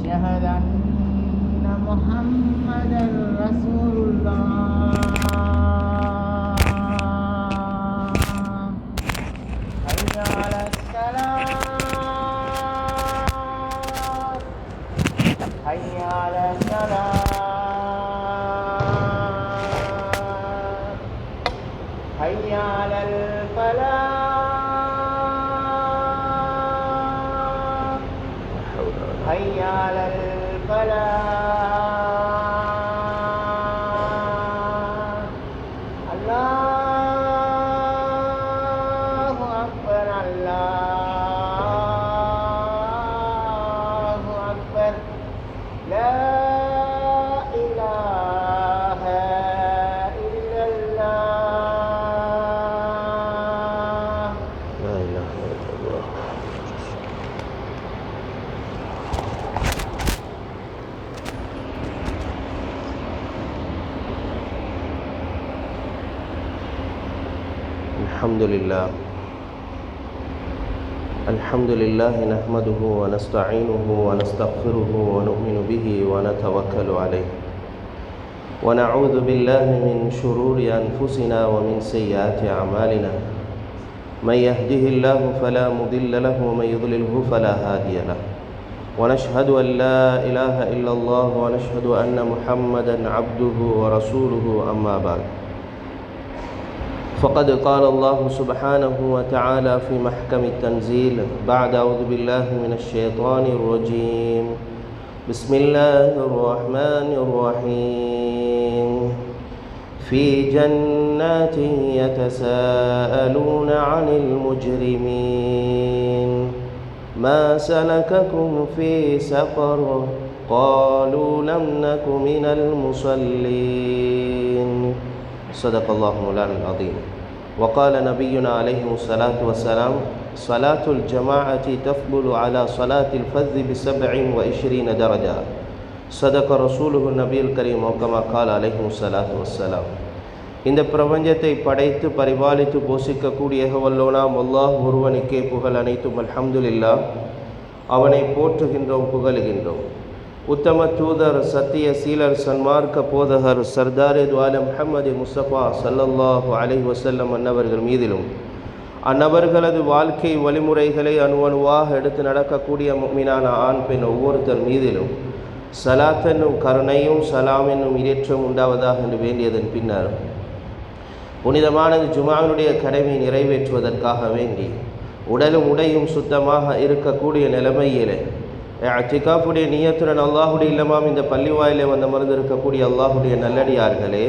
أشهد أن محمدا رسول الله. حي على الصلاة، حي على الصلاة، حي على الفلاح، حي على الفلاح. الله أكبر، الله أكبر. لا إله إلا الله. لا إله إلا الله. الحمد لله، الحمد لله نحمده ونستعينه ونستغفره ونؤمن به ونتوكل عليه، ونعوذ بالله من شرور أنفسنا ومن سيئات أعمالنا. من يهده الله فلا مضل له ومن يضلله فلا هادي له، ونشهد أن لا إله إلا الله ونشهد أن محمدا عبده ورسوله. أما بعد، فقد قال الله سبحانه وتعالى في محكم التنزيل بعد أعوذ بالله من الشيطان الرجيم. بسم الله الرحمن الرحيم. في جنات يتساءلون عن المجرمين ما سلككم في سقر قالوا لم نك من المصلين. صدق الله مولانا العظيم. وقال نبينا عليه الصلاة والسلام: صلاة الجماعة تفضل على صلاة الفذ ب27 درجة. صدق رسوله النبي الكريم وكما قال عليه الصلاة والسلام. இந்த பிரபஞ்சத்தை படைத்து பரிபாலித்து போஷிக்கக்கூடிய வல்லோனாம் அல்லாஹ் ஒருவனுக்கே புகழ் அனைத்தும். அல்ஹம்துலில்லாஹ். அவனை போற்றுகின்றோம், புகழுகின்றோம். உத்தம தூதர், சத்திய சீலர், சன்மார்க்க போதகர், சர்தார் துவால முஹம்மது முஸ்தபா ஸல்லல்லாஹு அலைஹி வஸல்லம் அன்னவர்கள் மீதிலும் அந்நபர்களது வாழ்க்கை வழிமுறைகளை அணுவணுவாக எடுத்து நடக்கக்கூடிய முஃமினான ஆண் பெண் ஒவ்வொருத்தர் மீதிலும் சலாத் என்னும் கருணையும் சலாம் என்னும் இரேற்றம் உண்டாவதாக என்று வேண்டியதன் பின்னர் புனிதமானது ஜுமாவினுடைய கடமையை நிறைவேற்றுவதற்காக வேண்டி உடலும் உடையும் சுத்தமாக இருக்கக்கூடிய நிலைமையிலே இஅ்திகாஃபுடைய நியத்துடன் அல்லாஹுடைய இல்லமாம் இந்த பள்ளிவாயிலே வந்து அமர்ந்திருக்கக்கூடிய அல்லாஹுடைய நல்லடியார்களே,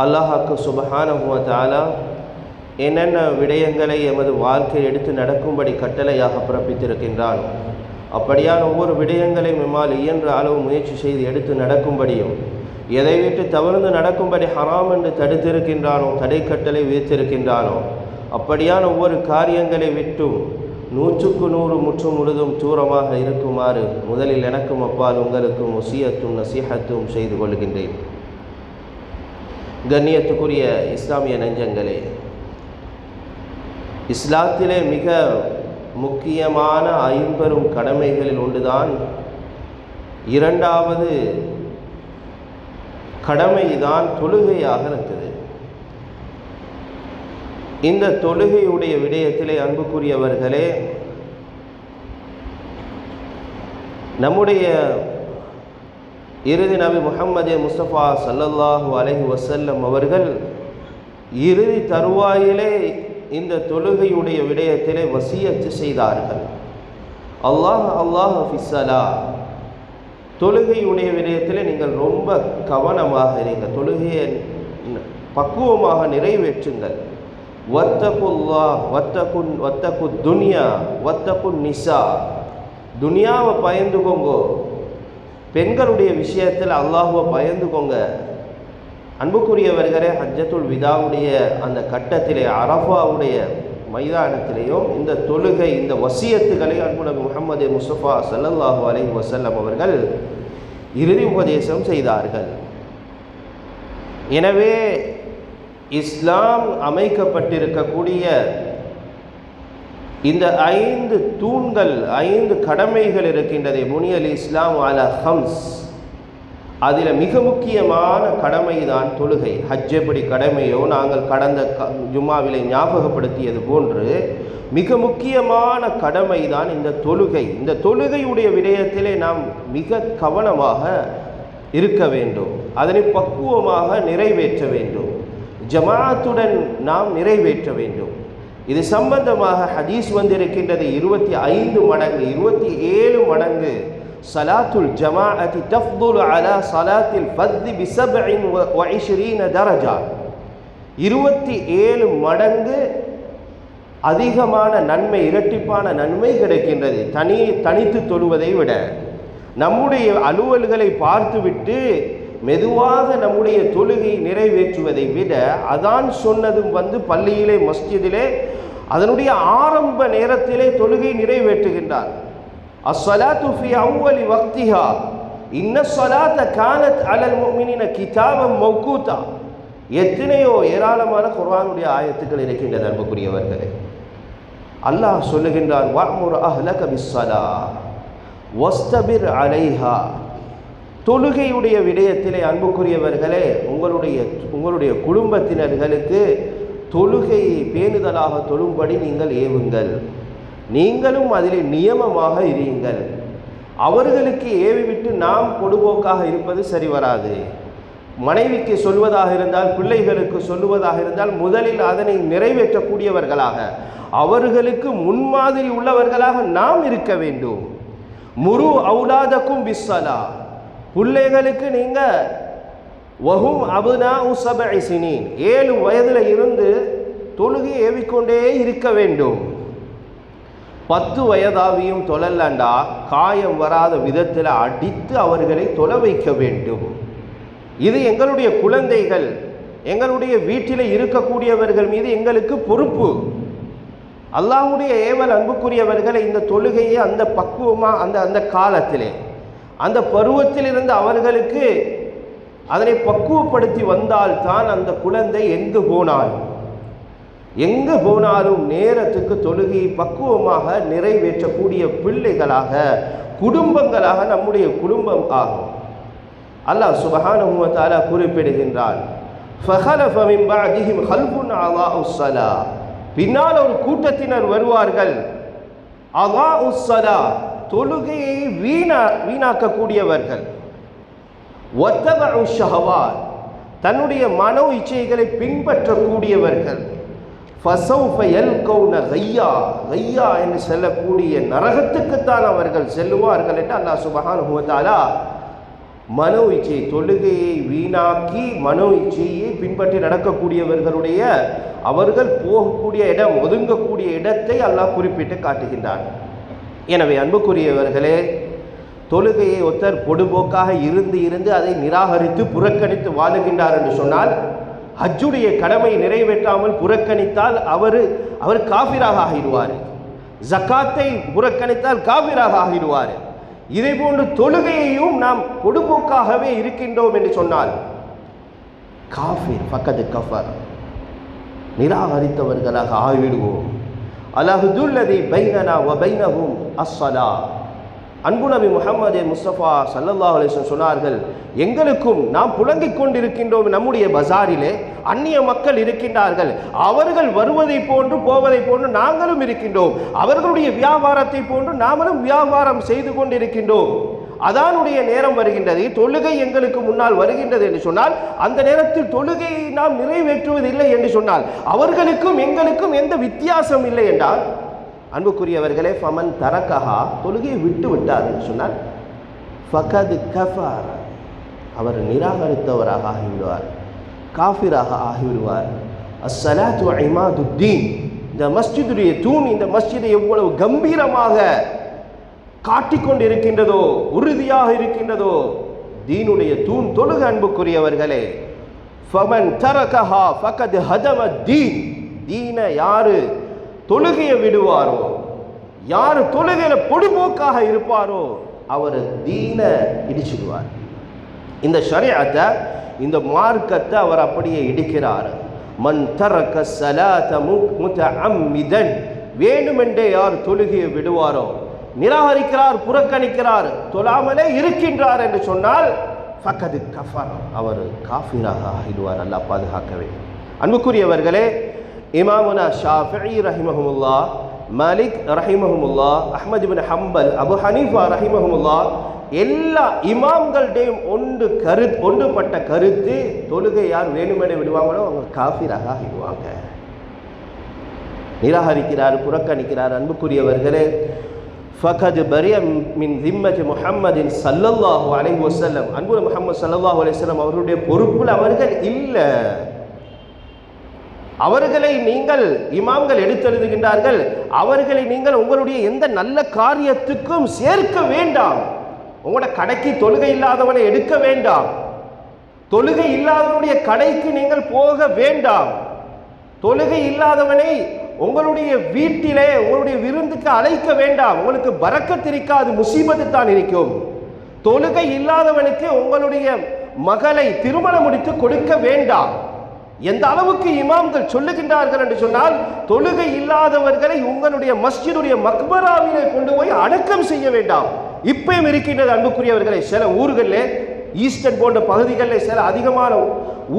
அல்லாஹ்வுக்கு சுப்ஹானஹு வ தஆலா என்னென்ன விடயங்களை எமது வாழ்க்கை எடுத்து நடக்கும்படி கட்டளையாக பிறப்பித்திருக்கின்றான், அப்படியான ஒவ்வொரு விடயங்களையும் எம்மால் இயன்ற அளவு முயற்சி செய்து எடுத்து நடக்கும்படியும், எதை விட்டு தவிர்த்து நடக்கும்படி ஹராம் என்று தடுத்திருக்கின்றானோ, தடை கட்டளை விதித்திருக்கின்றானோ, அப்படியான ஒவ்வொரு காரியங்களை விட்டும் 100% முற்றும் முழுதும் தூரமாக இருக்குமாறு முதலில் எனக்கும் அப்பால் உங்களுக்கும் வசியத்தும் நசீஹத்தும் செய்து கொள்கின்றேன். கண்ணியத்துக்குரிய இஸ்லாமிய நெஞ்சங்களே, இஸ்லாத்திலே மிக முக்கியமான 50 கடமைகளில் ஒன்றுதான் இரண்டாவது கடமைதான் தொழுகையாக இருக்குது. இந்த தொழுகையுடைய விடயத்திலே அன்புக்குரியவர்களே, நம்முடைய இறுதி நபி முஹம்மது முஸ்தபா ஸல்லல்லாஹு அலைஹி வஸல்லம் அவர்கள் இறுதி தருவாயிலே இந்த தொழுகையுடைய விடயத்திலே வசியத்து செய்தார்கள். அல்லாஹ் ஃபிஸ்ஸலா, தொழுகையுடைய விடயத்திலே நீங்கள் ரொம்ப கவனமாக இருங்க, தொழுகையை பக்குவமாக நிறைவேற்றுங்கள். வத்தகுல்லாஹ் வத்தகு துன்யா வத்தகு நிசா, துனியாவை பயந்துக்கோங்க, பெண்களுடைய விஷயத்தில் அல்லாஹுவை பயந்துக்கோங்க. அன்புக்குரியவர்களே, ஹஜ்ஜத்துல் விதாவுடைய அந்த கட்டத்திலே அரஃபாவுடைய மைதானத்திலேயும் இந்த தொழுகை, இந்த வசியத்துக்களை அன்பு நபி முஹம்மது முஸ்தபா ஸல்லல்லாஹு அலைஹி வஸல்லம் அவர்கள் இறுதி உபதேசம் செய்தார்கள். எனவே இஸ்லாம் அமைக்கப்பட்டிருக்கக்கூடிய இந்த 5 தூண்கள், 5 கடமைகள் இருக்கின்றதே, புனியல் இஸ்லாம் அலா ஹம்ஸ், அதில் மிக முக்கியமான கடமை தான் தொழுகை. ஹஜ் எப்படி கடமையோ நாங்கள் கடந்த ஜும்மாவிலே ஞாபகப்படுத்தியது போன்று மிக முக்கியமான கடமை தான் இந்த தொழுகை. இந்த தொழுகையுடைய விடயத்திலே நாம் மிக கவனமாக இருக்க வேண்டும், அதனை பக்குவமாக நிறைவேற்ற வேண்டும், ஜமாஅத்துடன் நாம் நிறைவேற்ற வேண்டும். இது சம்பந்தமாக ஹதீஸ் வந்திருக்கின்றது. 25 மடங்கு 27 மடங்கு சலாத்துல் ஜமாஅத்தி தஃதுலு அலா சலாத்தில் ஃபர்தி பி 27 தரஜா. 27 மடங்கு அதிகமான நன்மை, இரட்டிப்பான நன்மை கிடைக்கின்றது தனித்து தொழுவதை விட. நம்முடைய அலுவல்களை பார்த்துவிட்டு மெதுவாக நம்முடைய தொழுகையை நிறைவேற்றுவதை விட, அதான் சொன்னதும் பள்ளியிலே மஸ்ஜிதிலே அதனுடைய ஆரம்ப நேரத்திலே தொழுகை நிறைவேற்றுகின்றார். அஸ்ஸலாத்து ஃபி அவ்வலி வக்திஹா இன்ன ஸலாத கானத் அலல் முஃமினீன கிதாபம் மௌகூதா. எத்தனையோ ஏராளமான குர்ஆனுடைய ஆயத்துக்கள் இருக்கின்றது அன்புக்குரியவர்களே. அல்லாஹ் சொல்லுகின்றான், வஅமுர் அஹ்லக பிஸ்ஸலாஹ் வஸ்தபிர் அலைஹா. தொழுகையுடைய விடயத்திலே அன்புக்குரியவர்களே, உங்களுடைய குடும்பத்தினர்களுக்கு தொழுகையை பேணுதலாக தொழும்படி நீங்கள் ஏவுங்கள், நீங்களும் அதிலே நியமமாக இருங்கள். அவர்களுக்கு ஏவிவிட்டு நாம் பொடுபோக்காக இருப்பது சரி வராது. மனைவிக்கு சொல்வதாக இருந்தால், பிள்ளைகளுக்கு சொல்லுவதாக இருந்தால், முதலில் அதனை நிறைவேற்றக்கூடியவர்களாக, அவர்களுக்கு முன்மாதிரி உள்ளவர்களாக நாம் இருக்க வேண்டும். முரு அவுலாதக்கும் பிஸ்ஸலா, பிள்ளைகளுக்கு நீங்கள் வஹும் அபுனாஉ 7 சினீன், 7 வயதில் இருந்து தொழுகையை ஏவிக்கொண்டே இருக்க வேண்டும். 10 வயதாவியும் தொழலாண்டா காயம் வராத விதத்தில் அடித்து அவர்களை தொழ வைக்க வேண்டும். இது எங்களுடைய குழந்தைகள், எங்களுடைய வீட்டில் இருக்கக்கூடியவர்கள் மீது எங்களுக்கு பொறுப்பு. அல்லாஹ்வுடைய ஏவல் அன்புக்குரியவர்களை, இந்த தொழுகையை அந்த பக்குவமாக அந்த காலத்திலே அந்த பருவத்திலிருந்து அவர்களுக்கு அதனை பக்குவப்படுத்தி வந்தால்தான் அந்த குழந்தை எங்கு போனாலும் நேரத்துக்கு தொழுகையை பக்குவமாக நிறைவேற்றக்கூடிய பிள்ளைகளாக, குடும்பங்களாக நம்முடைய குடும்பம் ஆகும். அல்லாஹ் சுப்ஹானஹு வ தஆலா குறிப்பிடுகின்றான், ஃபஹலஃப மின் பஅதிஹிம் ஹல்ஃபுன் அதாஉஸ் ஸலா, பின்னால் ஒரு கூட்டத்தினர் வருவார்கள், அதாஉஸ் ஸலா, தொழுகையை வீணாக்கக்கூடியவர்கள், வத்தபஉ ஷஹவாத், தன்னுடைய மனோ இச்சைகளை பின்பற்றக்கூடியவர்கள், ஃபஸௌஃப யல்கௌன கய்யா, கய்யா என்று சொல்லக்கூடிய நரகத்துக்குத்தான் அவர்கள் செல்லுவார்கள் என்று அல்லாஹ் சுப்ஹானஹு வ தஆலா மனோ இச்சை, தொழுகையை வீணாக்கி மனோ இச்சையை பின்பற்றி நடக்கக்கூடியவர்களுடைய அவர்கள் போகக்கூடிய இடம், ஒதுங்கக்கூடிய இடத்தை அல்லாஹ் குறிப்பிட்டு காட்டுகின்றான். எனவே அன்புக்குரியவர்களே, தொழுகையை ஒருத்தர் பொடுபோக்காக இருந்து அதை நிராகரித்து புறக்கணித்து வாழுகின்றார் என்று சொன்னால், ஹஜ்ஜுடைய கடமை நிறைவேற்றாமல் புறக்கணித்தால் அவர் காஃபிராக ஆகிடுவார். ஜக்காத்தை புறக்கணித்தால் காஃபிராக ஆகிடுவார். இதே போன்று தொழுகையையும் நாம் பொடுபோக்காகவே இருக்கின்றோம் என்று சொன்னால் காஃபிர், ஃபக்கத் கஃபர், நிராகரித்தவர்களாக ஆகிவிடுவோம். அலஹுதுல்லதி பைனனா வ பைனஹும் அஸ்ஸலா. அன்பு நபி முஹம்மது முஸ்தபா ஸல்லல்லாஹு அலைஹி வஸல்லம் சொன்னார்கள், எங்களுக்கும் நாம் புலங்கிக் கொண்டிருக்கின்றோம், நம்முடைய பஜாரிலே அந்நிய மக்கள் இருக்கின்றார்கள், அவர்கள் வருவதை போன்று போவதை போன்று நாங்களும் இருக்கின்றோம், அவர்களுடைய வியாபாரத்தை போன்று நாமளும் வியாபாரம் செய்து கொண்டிருக்கின்றோம். அதானுடைய நேரம் வருகின்றது, தொழுகை எங்களுக்கு முன்னால் வருகின்றது என்று சொன்னால், அந்த நேரத்தில் தொழுகையை நாம் நிறைவேற்றுவதில்லை என்று சொன்னால், அவர்களுக்கும் எங்களுக்கும் எந்த வித்தியாசம் இல்லை என்றால், அன்புக்குரியவர்களே, ஃபமன் தரக்கஹா, தொழுகையை விட்டு விட்டார் என்று சொன்னால், ஃபகத் கஃபர், அவர் நிராகரித்தவராக ஆகிவிடுவார், காஃபிராக ஆகிவிடுவார். அஸ்ஸலாத்து இமாதுத்தீன், இந்த மஸ்ஜிதுடைய தூண், இந்த மஸ்ஜிதை எவ்வளவு கம்பீரமாக காட்டிக்கொண்டு இருக்கின்றதோ, உறுதியாக இருக்கின்றதோ, தீனுடைய தூண் தொழுகை. அன்புக்குரியவர்களே, ஃபமன் தரக்கஹா ஃபகத் ஹதம தீன், தீன யாரு தொழுகையை விடுவாரோ, யார் தொழுகையில பொடுபோக்காக இருப்பாரோ, அவர் தீன இடிச்சிடுவார். இந்த ஷரீஅத்தை, இந்த மார்க்கத்தை அவர் அப்படியே இடிக்கிறார். மன் தரக்க ஸலாத முத்தஅம்மிதன், வேண்டுமென்றே யார் தொழுகையை விடுவாரோ, நிராகரிக்கிறார், புறக்கணிக்கிறார், தொழாமலே இருக்கின்றார் என்று சொன்னால் ஃபக்கது கஃபர், அவர் காஃபிராக ஆகிடுவார். அல்லாஹ் பாதுகாக்கவே. அன்புக்குரியவர்களே, இமாமுனா ஷாஃபிஈ ரஹிமஹுமுல்லா, மாலிக் ரஹிமஹுமுல்லா, அஹ்மத் இப்னு ஹம்பல், அபு ஹனீஃபா ரஹிமஹுமுல்லா, எல்லா இமாம்களுடையும் ஒன்றுபட்ட கருத்து, தொழுகை யார் வேணுமென விடுவாங்களோ அவங்க காஃபிராக ஆகிடுவாங்க. நிராகரிக்கிறார், புறக்கணிக்கிறார். அன்புக்குரியவர்களே, ஃபகத் பரிய மின் திம்மதி முஹம்மதின் ஸல்லல்லாஹு அலைஹி வஸல்லம், அன்பு முஹம்மது ஸல்லல்லாஹு அலைஹி வஸல்லம் அவருடைய பொறுப்பில் அவர்கள் இல்லை. அவர்களை நீங்கள் இமாம்கள் எடுத்தெழுதுகின்றார்கள், அவர்களை நீங்கள் உங்களுடைய எந்த நல்ல காரியத்துக்கும் சேர்க்க வேண்டாம். உங்களோட கடைக்கு தொழுகை இல்லாதவனை எடுக்க வேண்டாம். தொழுகை இல்லாதவனுடைய கடைக்கு நீங்கள் போக வேண்டாம். தொழுகை இல்லாதவனை உங்களுடைய வீட்டிலே உங்களுடைய விருந்துக்கு அழைக்க வேண்டாம். உங்களுக்கு பரக்கத் இருக்காது, முசீபத்து தான் இருக்கும். தொழுகை இல்லாதவனுக்கு உங்களுடைய மகளை திருமணம் முடித்து கொடுக்க வேண்டாம். எந்த அளவுக்கு இமாம்கள் சொல்லுகின்றார்கள் என்று சொன்னால், தொழுகை இல்லாதவர்களை உங்களுடைய மஸ்ஜிதுடைய மக்பராவிலே கொண்டு போய் அடக்கம் செய்ய வேண்டாம். இப்பயும் இருக்கின்றது அன்புக்குரியவர்களை. சில ஊர்களில், ஈஸ்டர்ன் போன்ற பகுதிகளில், சில அதிகமான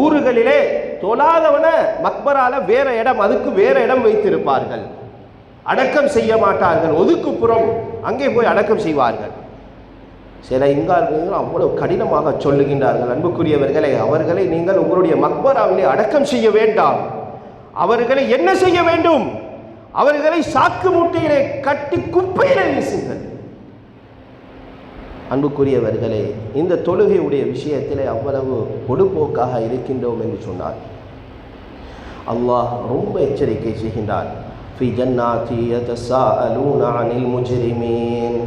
ஊர்களிலே தொழாதவன மக்பரால வேற இடம், அதுக்கு வேற இடம் வைத்திருப்பார்கள். அடக்கம் செய்ய மாட்டார்கள், ஒதுக்குப்புறம் அங்கே போய் அடக்கம் செய்வார்கள். சில இங்கார்கள் அவ்வளவு கடினமாக சொல்லுகின்றார்கள். அன்புக்குரியவர்களை, அவர்களை நீங்கள் உங்களுடைய மக்பராவிலே அடக்கம் செய்ய வேண்டாம். அவர்களை என்ன செய்ய வேண்டும்? அவர்களை சாக்கு மூட்டையிலே கட்டி குப்பையிலே வீசுங்கள். அன்புக்குரியவர்களே, இந்த தொழுகையுடைய விஷயத்திலே அவ்வளவு பொடுபோக்காக இருக்கின்றோம் என்று சொன்னார் அல்லாஹ் ரொம்ப எச்சரிக்கை செய்கின்றார். ஃபி ஜன்னாத்தி யதஸாஅலூன அனில் முஜ்ரிமீன்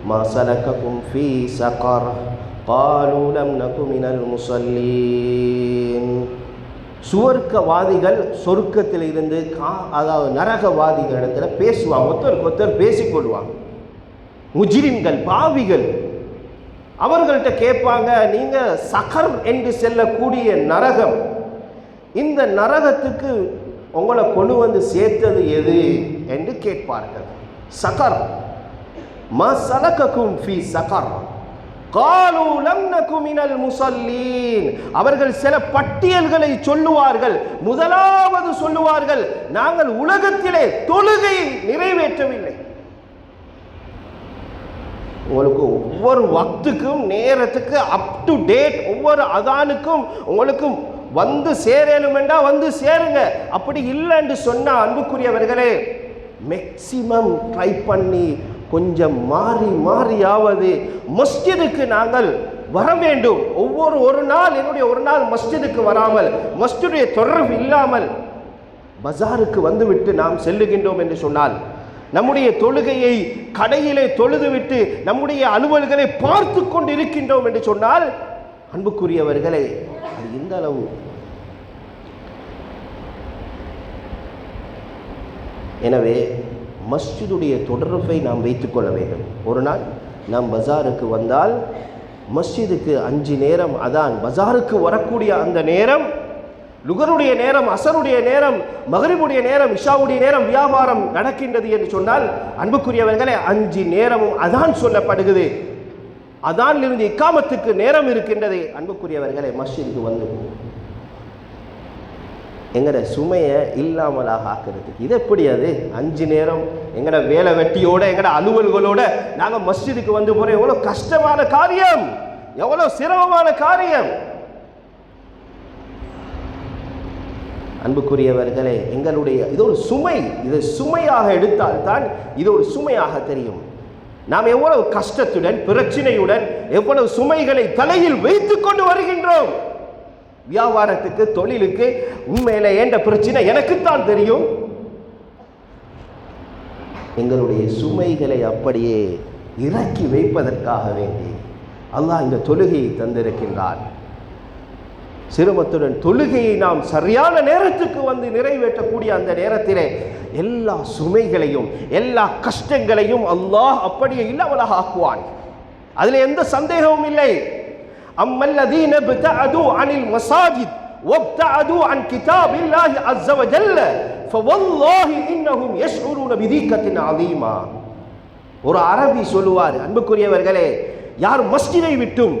மா ஸலககும் ஃபீ ஸகர் காலூ லம் நகு மினல் முஸல்லீன். சுவர்க்கவாதிகள் சொர்க்கத்தில் இருந்து அதாவது நரகவாதிகளிடத்தில் பேசுவாங்க, ஒருத்தருக்கு ஒருத்தர் பேசிக்கொள்வாங்க. முஜ்ரிம்கள், பாவிகள் அவர்கள்ட்ட கேட்பாங்க, நீங்க சகர் என்று செல்லக்கூடிய நரகம், இந்த நரகத்துக்கு உங்களை கொண்டு வந்து சேர்த்தது எது என்று கேட்பார்கள். சகர், மா ஸலககும் ஃபீ ஸகர் காலூ லம் நகு மினல் முஸல்லீன். அவர்கள் சில பட்டியல்களை சொல்லுவார்கள். முதலாவது சொல்லுவார்கள், நாங்கள் உலகத்திலே தொழுகை நிறைவேற்றவில்லை. உங்களுக்கு ஒவ்வொரு வக்துக்கும் நேரத்துக்கு அப் டு டேட் ஒவ்வொரு அதானுக்கும் உங்களுக்கு வந்து சேரணும் என்றா வந்து சேருங்க. அப்படி இல்லைன்னு சொன்னா அன்புக்குரியவர்களே, மேக்சிமம் ட்ரை பண்ணி கொஞ்சம் மாறியாவது மஸ்ஜிதுக்கு நாங்கள் வர வேண்டும். ஒரு நாள் என்னுடைய ஒரு நாள் மஸ்ஜிதுக்கு வராமல், மஸ்ஜிதுடைய தொடர்பு இல்லாமல் பஜாருக்கு வந்துவிட்டு நாம் செல்லுகின்றோம் என்று சொன்னால், நம்முடைய தொழுகையை கடையிலே தொழுதுவிட்டு நம்முடைய அலுவல்களை பார்த்து கொண்டு இருக்கின்றோம் என்று சொன்னால், அன்புக்குரியவர்களே, அது இந்த அளவு. எனவே மஸ்ஜிதுடைய தொடர்பை நாம் வைத்துக்கொள்ள வேண்டும். ஒரு நாள் நாம் பஜாருக்கு வந்தால், மஸ்ஜிதுக்கு 5 நேரம் அதான், பஜாருக்கு வரக்கூடிய அந்த நேரம், லுகருடைய நேரம், அசருடைய நேரம், மகரிபுடைய நேரம், இஷாவுடைய நேரம் வியாபாரம் நடக்கின்றது என்று சொன்னால், அன்புக்குரியவர்களே, 5 நேரமும் அதான் சொல்லப்படுகிறது. அதானிலிருந்து இக்காமத்துக்கு நேரம் இருக்கின்றது. அன்புக்குரியவர்களே, மஸ்ஜிதுக்கு வந்து எங்கட சுமையை இல்லாமலாக ஆக்குறது. இது எப்படி? அது 5 நேரம் எங்கட வேலை வெட்டியோட எங்கட அலுவல்களோட நாங்கள் மஸ்ஜிதுக்கு வந்து போகிறோம். எவ்வளோ கஷ்டமான காரியம், எவ்வளோ சிரமமான காரியம். அன்புக்குரியவர்களே, எங்களுடைய இது ஒரு சுமை. இதை சுமையாக எடுத்தால் தான் இது ஒரு சுமையாக தெரியும். நாம் எவ்வளவு கஷ்டத்துடன், பிரச்சனையுடன், எவ்வளவு சுமைகளை தலையில் வைத்துக் கொண்டு வருகின்றோம். வியாபாரத்துக்கு, தொழிலுக்கு உண்மையில ஏண்ட பிரச்சனை எனக்குத்தான் தெரியும். எங்களுடைய சுமைகளை அப்படியே இறக்கி வைப்பதற்காக வேண்டி அல்லாஹ் இந்த தொழுகையை தந்திருக்கின்றான். சிரமத்துடன் தொழுகையை நாம் சரியான நேரத்துக்கு வந்து நிறைவேற்றக்கூடிய அந்த நேரத்திலே எல்லா சுமைகளையும் எல்லா கஷ்டங்களையும் அல்லாஹ் அப்படியே இல்லாமலாக ஆக்குவான். அதில் எந்த சந்தேகமும் இல்லை. அம்மல்லதீன இப்தஅது அனில் மஸாஜித் வப்தஅது அன் கிதாபில்லாஹி அஸ்ஸ வஜல்ல ஃபவல்லாஹி இன்னஹும் யஷ்உரூன பிதீகத்தின் அதீமா. ஒரு அரபி சொல்லுவார், அன்புக்குரியவர்களே, யார் மஸ்ஜிதை விட்டும்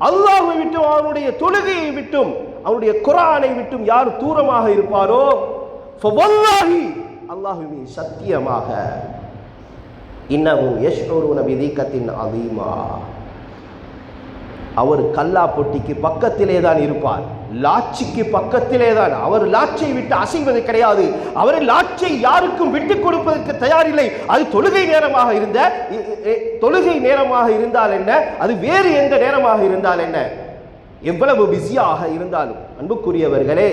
அல்லாஹ்வை விட்டும் அவனுடைய தொழுகையை விட்டும் அவனுடைய குர்ஆனை விட்டும் யார் தூரமாக இருப்பாரோ, ஃபவல்லாஹி அல்லாஹ்வின் சத்தியமாக, இன்னஹும் யஷ்உரூன பிதீகத்தின் அதீமா, அவர் கல்லா பொட்டிக்கு பக்கத்திலே தான் இருப்பார், லாட்சிக்கு பக்கத்திலே தான். அவர் லாட்சை விட்டு அசைவது கிடையாது. அவர் லாட்சை யாருக்கும் விட்டுக் கொடுப்பதற்கு தயாரில்லை. அது தொழுகை நேரமாக இருந்தால் என்ன, அது வேறு எந்த நேரமாக இருந்தால் என்ன, எவ்வளவு பிஸியாக இருந்தாலும் அன்புக்குரியவர்களே,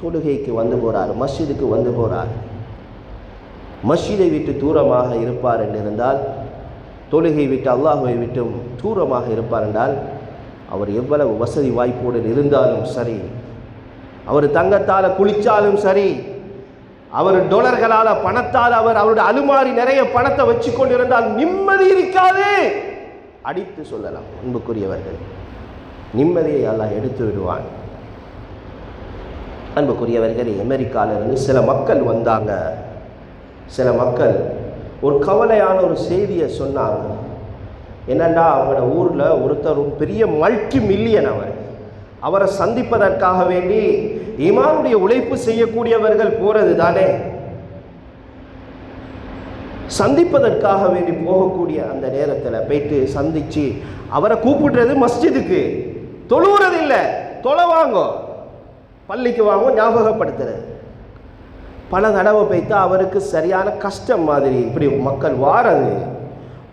தொழுகைக்கு வந்து போறார், மஸ்ஜிதுக்கு வந்து போறார். மஸ்ஜிதை விட்டு தூரமாக இருப்பார் என்றிருந்தால், தொழுகை விட்டு அல்லாஹ்வை விட்டும் தூரமாக இருப்பார் என்றால், அவர் எவ்வளவு வசதி வாய்ப்போடு இருந்தாலும் சரி, அவர் தங்கத்தால் குளிச்சாலும் சரி, அவர் டொலர்களால் பணத்தால் அவருடைய அலுமாரி நிறைய பணத்தை வச்சு கொண்டிருந்தால் நிம்மதி இருக்காது, அடித்து சொல்லலாம். அன்புக்குரியவர்கள், நிம்மதியை அல்லாஹ் எடுத்து விடுவான். அன்புக்குரியவர்களே, அமெரிக்காவிலிருந்து சில மக்கள் வந்தாங்க. சில மக்கள் ஒரு கவலையான ஒரு செய்தியை சொன்னாங்க. என்னண்டா, அவங்களோட ஊரில் ஒருத்தர் பெரிய மல்டி மில்லியன், அவரை சந்திப்பதற்காக வேண்டி ஈமானுடைய உழைப்பு செய்யக்கூடியவர்கள் போறது தானே, சந்திப்பதற்காக வேண்டி போகக்கூடிய அந்த நேரத்தில் போயிட்டு சந்திச்சு அவரை கூப்பிடுறது மஸ்ஜிதுக்கு, தொழுவுறது இல்லை, தொலை வாங்கோ, பள்ளிக்கு வாங்கோ, ஞாபகப்படுத்துறது. பல தடவை போய்த்தா அவருக்கு சரியான கஷ்டம் மாதிரி இப்படி மக்கள் வாரது.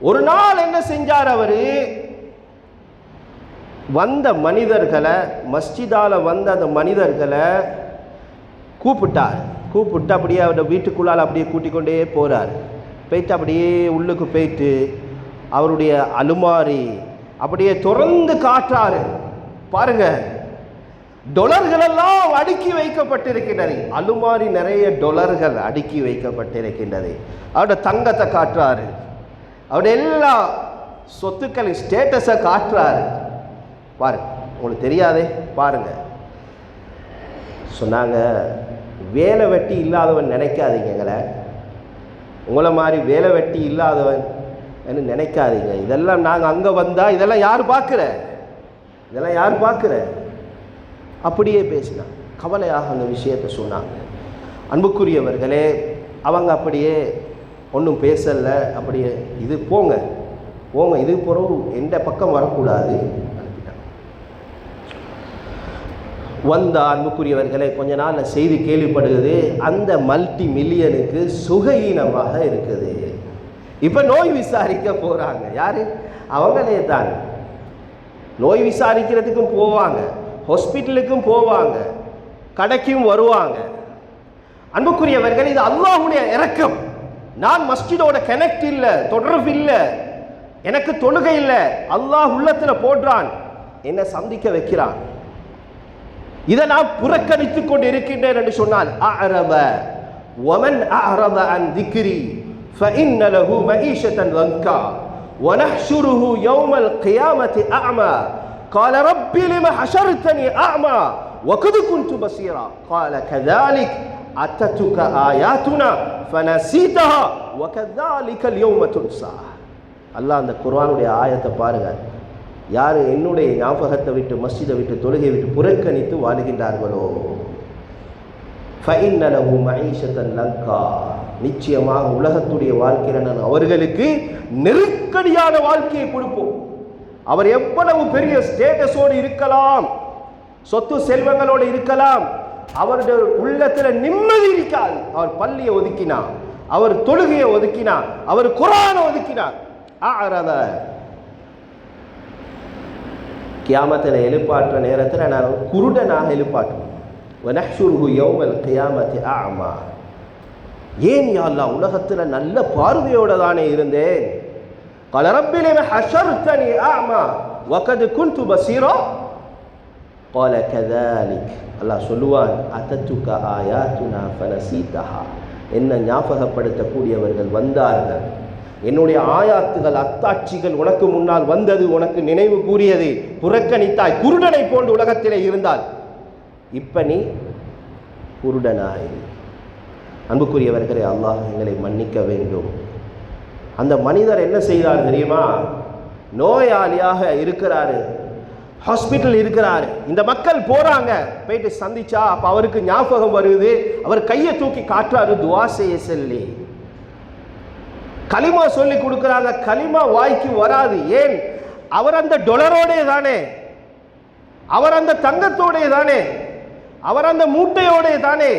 ஒரு நாள் என்ன செஞ்சார், அவரு வந்த மனிதர்களை, மஸ்ஜிதால வந்த அந்த மனிதர்களை கூப்பிட்டார். கூப்பிட்டு அப்படியே அவருடைய வீட்டுக்குள்ளால் அப்படியே கூட்டிக் கொண்டே போறார். போயிட்டு அப்படியே உள்ளுக்கு போயிட்டு அவருடைய அலுமாரி அப்படியே திறந்து காட்டுறாரு. பாருங்க, டொலர்கள் எல்லாம் அடுக்கி வைக்கப்பட்டிருக்கின்றது. அலுமாரி நிறைய டொலர்கள் அடுக்கி வைக்கப்பட்டிருக்கின்றது. அவருடைய தங்கத்தை காட்டுறாரு, அவருடைய எல்லா சொத்துக்களின் ஸ்டேட்டஸை காட்டுறாரு. பாருங்க, உங்களுக்கு தெரியாதே, பாருங்க. சொன்னாங்க, வேலை வெட்டி இல்லாதவன் நினைக்காதீங்க, எங்களை உங்களை மாதிரி வேலை வெட்டி இல்லாதவன் நினைக்காதீங்க. இதெல்லாம் நாங்கள் அங்கே வந்தால் இதெல்லாம் யார் பார்க்குற, இதெல்லாம் யார் பார்க்குற, அப்படியே பேசினாங்க. கவலையாக அந்த விஷயத்தை சொன்னாங்க. அன்புக்குரியவர்களே, அவங்க அப்படியே ஒன்றும் பேசலை. அப்படியே இது போங்க போங்க, இது பிறகு எந்த பக்கம் வரக்கூடாது அனுப்பிட்டாங்க. வந்த அன்புக்குரியவர்களே, கொஞ்ச நாள் செய்தி கேள்விப்படுகிறது, அந்த மல்டி மில்லியனுக்கு சுகஈனமாக இருக்குது. இப்போ நோய் விசாரிக்க போகிறாங்க. யாரு? அவங்களே தான். நோய் விசாரிக்கிறதுக்கும் போவாங்க, ஹாஸ்பிட்டலுக்கும் போவாங்க, கடைக்கும் வருவாங்க. அன்புக்குரியவர்கள், இது அல்லாஹ்வுடைய இரக்கம். நான் மஸ்ஜிதோட கனெக்ட் இல்லை, தொடர்பு இல்லை, எனக்கு தொழுகை இல்லை, அல்லாஹ் உள்ளத்தில் போடுறான், என்னை சந்திக்க வைக்கிறான். இதை நான் புறக்கணித்துக் கொண்டு இருக்கின்றேன் என்று சொன்னால், அஅரப வமன் அஅரப அன் திக்ரி ஃபஇன்ன லஹு மஈஷத்தன் லங்கா வனஹ்ஷுருஹு யௌமல் கியாமத்தி அஅமா قال رب لما حشرتني أعمى وقد كنت بصيرا قال كذلك أتتك آياتنا فنسيتها وكذلك اليوم تنسى. அல்லாஹ் அந்த குர்ஆனுடைய ஆயத்தை பாருங்க. யார் என்னுடைய ஞாபகத்தை விட்டு, மஸ்ஜிதை விட்டு, தொழுகை விட்டு புறக்கணித்து வாழுகின்றார்களோ, فإن له معيشة لنكا, நிச்சயமாக உலகத்துடைய வாழ்க்கையில் நான் அவர்களுக்கு நெருக்கடியான வாழ்க்கையை கொடுப்போம். அவர் எவ்வளவு பெரிய ஸ்டேட்டஸோடு இருக்கலாம், சொத்து செல்வங்களோடு இருக்கலாம், அவருடைய உள்ளத்தில் நிம்மதி இருக்காது. அவர் பள்ளியை ஒதுக்கினார், அவர் தொழுகையை ஒதுக்கினார், அவர் குர்ஆனை ஒதுக்கினார். அஅரத, கியாமத்தில் எழுப்பாற்ற நேரத்தில் நான் குருடனாக எழுப்பாட்டுவோம். வனஹ்ஷுருஹு யௌமல் கியாமத்தி அஅமா. ஏன் யா அல்லாஹ், உலகத்தில் நல்ல பார்வையோடு தானே இருந்தேன். قال رب لما حشرتني أعمى وقد كنت بصيرا قال كذلك. அல்லாஹ் சொல்லுவான், أتتك آياتنا فنسيتها. என்ன ஞாபகப்படுத்தக்கூடியவர்கள் வந்தார்கள், என்னுடைய ஆயாத்துகள், அத்தாட்சிகள் உனக்கு முன்னால் வந்தது, உனக்கு நினைவு கூறியது, புறக்கணித்தாய். குருடனை போன்று உலகத்திலே இருந்தால், இப்ப நீ குருடனாய். அன்புக்குரியவர்களே, அல்லாஹ் எங்களை மன்னிக்க வேண்டும். அந்த மனிதர் என்ன செய்தார் தெரியுமா? நோயாளியாக இருக்கிறாரு, ஹாஸ்பிட்டல் இருக்கிறாரு, இந்த மக்கள் போறாங்க, போயிட்டு சந்திச்சா அப்ப அவருக்கு ஞாபகம் வருது, அவர் கையை தூக்கி காட்டுறாரு, துவா செய்ய சொல்லி. கலிமா சொல்லி கொடுக்குறாங்க, கலிமா வாய்க்கு வராது. ஏன்? அவர் அந்த டொலரோடே தானே, அவர் அந்த தங்கத்தோடே தானே, அவர் அந்த மூட்டையோடே தானே,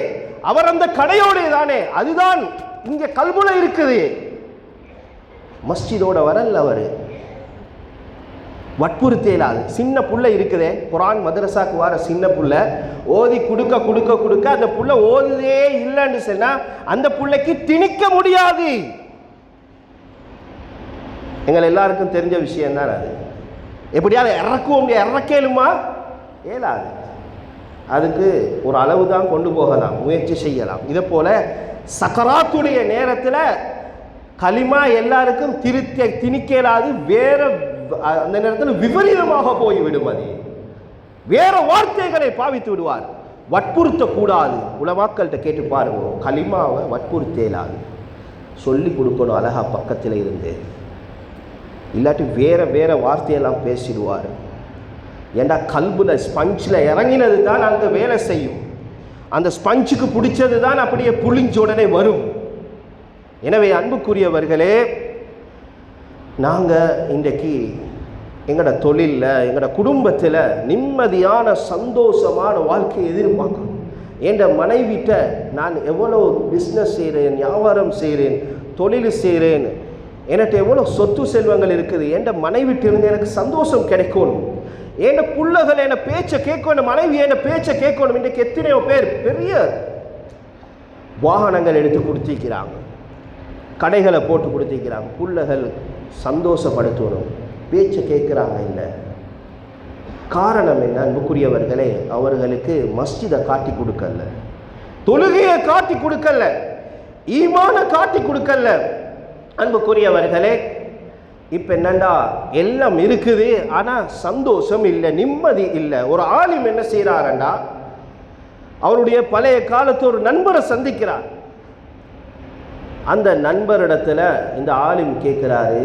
அவர் அந்த கடையோடே தானே. அதுதான் இங்க கல்புல இருக்குது. மஸ்ஜிதோட வரல் அவர் வற்புறுத்தலாது. சின்ன புள்ள இருக்குதே, குரான் மதரசாக்கு வர சின்ன புள்ள ஓதி கொடுக்க கொடுக்க கொடுக்க அந்த புள்ள ஓதுதே இல்லைன்னு சொன்னா அந்த புள்ளைக்கு திணிக்க முடியாது. எங்கள் எல்லாருக்கும் தெரிஞ்ச விஷயம் தான் அது. எப்படியாவது இறக்கவும் முடியாது, இறக்கலுமா ஏலாது. அதுக்கு ஒரு அளவு தான் கொண்டு போகலாம், முயற்சி செய்யலாம். இதை போல சக்கராத்துடைய நேரத்தில் கலிமா எல்லாருக்கும் திணிக்கலாது. வேற அந்த நேரத்தில் விபரீதமாக போய்விடும். அது வேற வார்த்தைகளை பாவித்து விடுவார். வற்புறுத்தக்கூடாது. உலமாக்கள்கிட்ட கேட்டு பாருங்க, கலிமாவை வற்புறுத்தலாது, சொல்லி கொடுக்கணும் அழகா பக்கத்தில் இருந்து. இல்லாட்டி வேற வேற வார்த்தையெல்லாம் பேசிடுவார். ஏண்டா கல்புல ஸ்பஞ்சில் இறங்கினது தான் அங்கே வேலை செய்யும். அந்த ஸ்பஞ்சுக்கு பிடிச்சது தான் அப்படியே புளிஞ்ச உடனே வரும். எனவே அன்புக்குரியவர்களே, நாங்கள் இன்றைக்கு எங்களோட தொழிலில் எங்களோட குடும்பத்தில் நிம்மதியான சந்தோஷமான வாழ்க்கையை எதிர்பார்க்கணும். என்ற மனைவிட்ட நான் எவ்வளோ பிஸ்னஸ் செய்கிறேன், வியாபாரம் செய்கிறேன், தொழில் செய்கிறேன், என்கிட்ட எவ்வளோ சொத்து செல்வங்கள் இருக்குது, என்ற மனைவிட்டிருந்து எனக்கு சந்தோஷம் கிடைக்கணும். என் பிள்ளைகள் என்ன பேச்சை கேட்கணும், மனைவி என்ன பேச்சை கேட்கணும். இன்றைக்கு எத்தனையோ பேர் பெரிய வாகனங்கள் எடுத்து கொடுத்திருக்கிறாங்க, கடைகளை போட்டு கொடுத்திருக்கிறாங்க. பிள்ளைகள் சந்தோஷப்படுத்தணும், பேச்சை கேட்குறாங்க இல்லை. காரணம் என்ன? அன்புக்குரியவர்களே, அவர்களுக்கு மஸ்ஜிதை காட்டி கொடுக்கல, தொழுகையை காட்டி கொடுக்கல, ஈமான காட்டி கொடுக்கல. அன்புக்குரியவர்களே, இப்போ என்னண்டா எல்லாம் இருக்குது, ஆனால் சந்தோஷம் இல்லை, நிம்மதி இல்லை. ஒரு ஆலிம் என்ன செய்கிறாரண்டா, அவருடைய பழைய காலத்து ஒரு நண்பரை சந்திக்கிறார். அந்த நண்பரிடத்துல இந்த ஆலிம் கேட்குறாரு,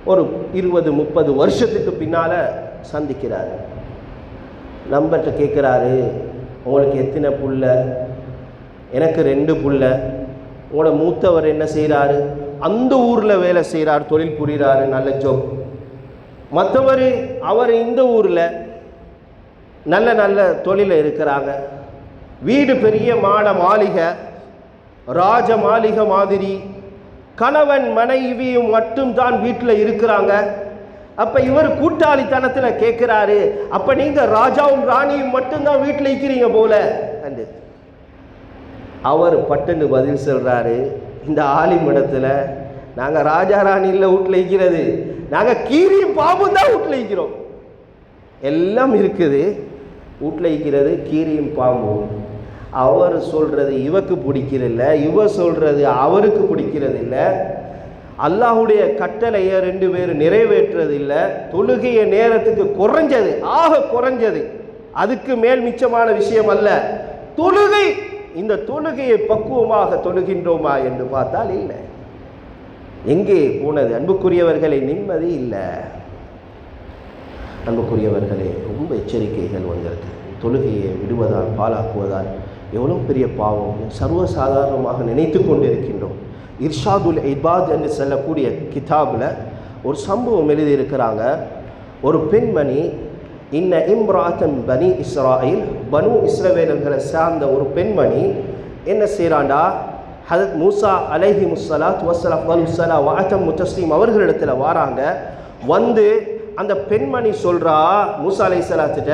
ஒரு 20-30 வருஷத்துக்கு பின்னால் சந்திக்கிறாரு. நண்பர்கிட்ட கேட்குறாரு, உங்களுக்கு எத்தனை புள்ள? எனக்கு 2 புள்ள. உங்களோட மூத்தவர் என்ன செய்கிறாரு? அந்த ஊரில் வேலை செய்கிறார், தொழில் புரிகிறாரு, நல்ல ஜோப். மற்றவர் அவர் இந்த ஊரில் நல்ல நல்ல தொழிலில் இருக்கிறாங்க. வீடு பெரிய மாளிகை, ராஜ மாளிகை மாதிரி. கணவன் மனைவியும் மட்டும்தான் வீட்டில் இருக்கிறாங்க. அப்போ இவர் கூட்டாளித்தனத்தில் கேட்குறாரு, அப்போ நீங்கள் ராஜாவும் ராணியும் மட்டும்தான் வீட்டில் இருக்கிறீங்க போல அண்டு. அவர் பட்டுன்னு பதில் சொல்கிறாரு, இந்த ஆலிம் இடத்துல நாங்கள் ராஜா ராணி இல்லை வீட்டில் இருக்கிறது, நாங்கள் கீரியும் பாம்பும் தான் வீட்டில் இருக்கிறோம். எல்லாம் இருக்குது வீட்டில் இருக்கிறது, கீரியும் பாம்பும். அவர் சொல்கிறது இவருக்கு பிடிக்கிறதில்ல, இவர் சொல்கிறது அவருக்கு பிடிக்கிறது இல்லை. அல்லாஹுடைய கட்டளையை 2 பேரும் நிறைவேற்றுறது இல்லை. தொழுகைய நேரத்துக்கு குறைஞ்சது, ஆக குறைஞ்சது, அதுக்கு மேல் மிச்சமான விஷயம் அல்ல தொழுகை. இந்த தொழுகையை பக்குவமாக தொழுகின்றோமா என்று பார்த்தால் இல்லை. எங்கே போனது? அன்புக்குரியவர்களை, நிம்மதி இல்லை. அன்புக்குரியவர்களே, ரொம்ப எச்சரிக்கைகள் வந்திருக்கு. தொழுகையை விடுவதால், பாழாக்குவதால் எவ்வளோ பெரிய பாவம் சர்வசாதாரணமாக நினைத்து கொண்டிருக்கின்றோம். இர்ஷாதுல் இபாத் என்று சொல்லக்கூடிய கிதாபில் ஒரு சம்பவம் எழுதியிருக்கிறாங்க. ஒரு பெண்மணி, இன்ன இம்ராத்தன் பனி இஸ்ராயில், பனு இஸ்ரவேலர்களை சார்ந்த ஒரு பெண்மணி என்ன செய்கிறாண்டா, ஹதரத் மூசா அலைஹி முஸ்ஸலாத் வஸ்ஸலாம் வஅத்தம் முத்தஸ்லீம் அவர்களிடத்தில் வாராங்க. வந்து அந்த பெண்மணி சொல்றா மூசா அலைஹிஸ்ஸலாத்திட்ட,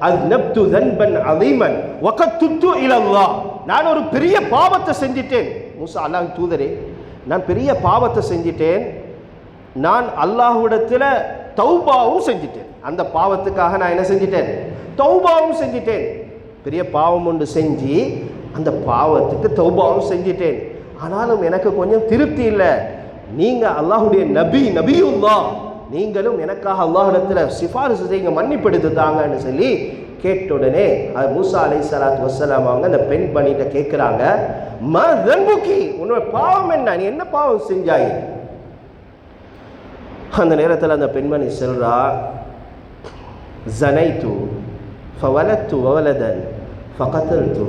அத்னப்து தன்பன் அதீமன் வகத்துத்து இலல்லாஹ், நான் ஒரு பெரிய பாவத்தை செஞ்சிட்டேன். மூசா, அல்லாஹ் தூதரே, நான் பெரிய பாவத்தை செஞ்சிட்டேன், நான் அல்லாஹ்விடத்தில் தௌபாவும் செஞ்சிட்டேன். அந்த பாவத்துக்காக நான் என்ன செஞ்சிட்டேன்? தௌபாவும் செஞ்சிட்டேன். பெரிய பாவம் ஒன்று செஞ்சு அந்த பாவத்துக்கு தௌபாவும் செஞ்சிட்டேன். ஆனாலும் எனக்கு கொஞ்சம் திருப்தி இல்லை. நீங்கள் அல்லாஹுடைய நபியுல்லாஹ், நீங்களும் எனக்காக அல்லாஹ்விடத்தில் சிபாரிசு செய்யுங்க, மன்னிப்படுத்து தாங்கன்னு சொல்லி கேட்ட உடனே மூசா அலைஹிஸ்ஸலாத்து வஸ்ஸலாம் அவங்க அந்த பெண் பண்ணிட்ட கேட்குறாங்க, மா தன்புகி, உன்னோட பாவம் என்ன, நீ என்ன பாவம் செஞ்சாய்? அந்த நேரத்தில் அந்த பெண்மணி சொல்றா, ஜனைத்து ஃபவலத்து வவலதன் ஃபகதல்து,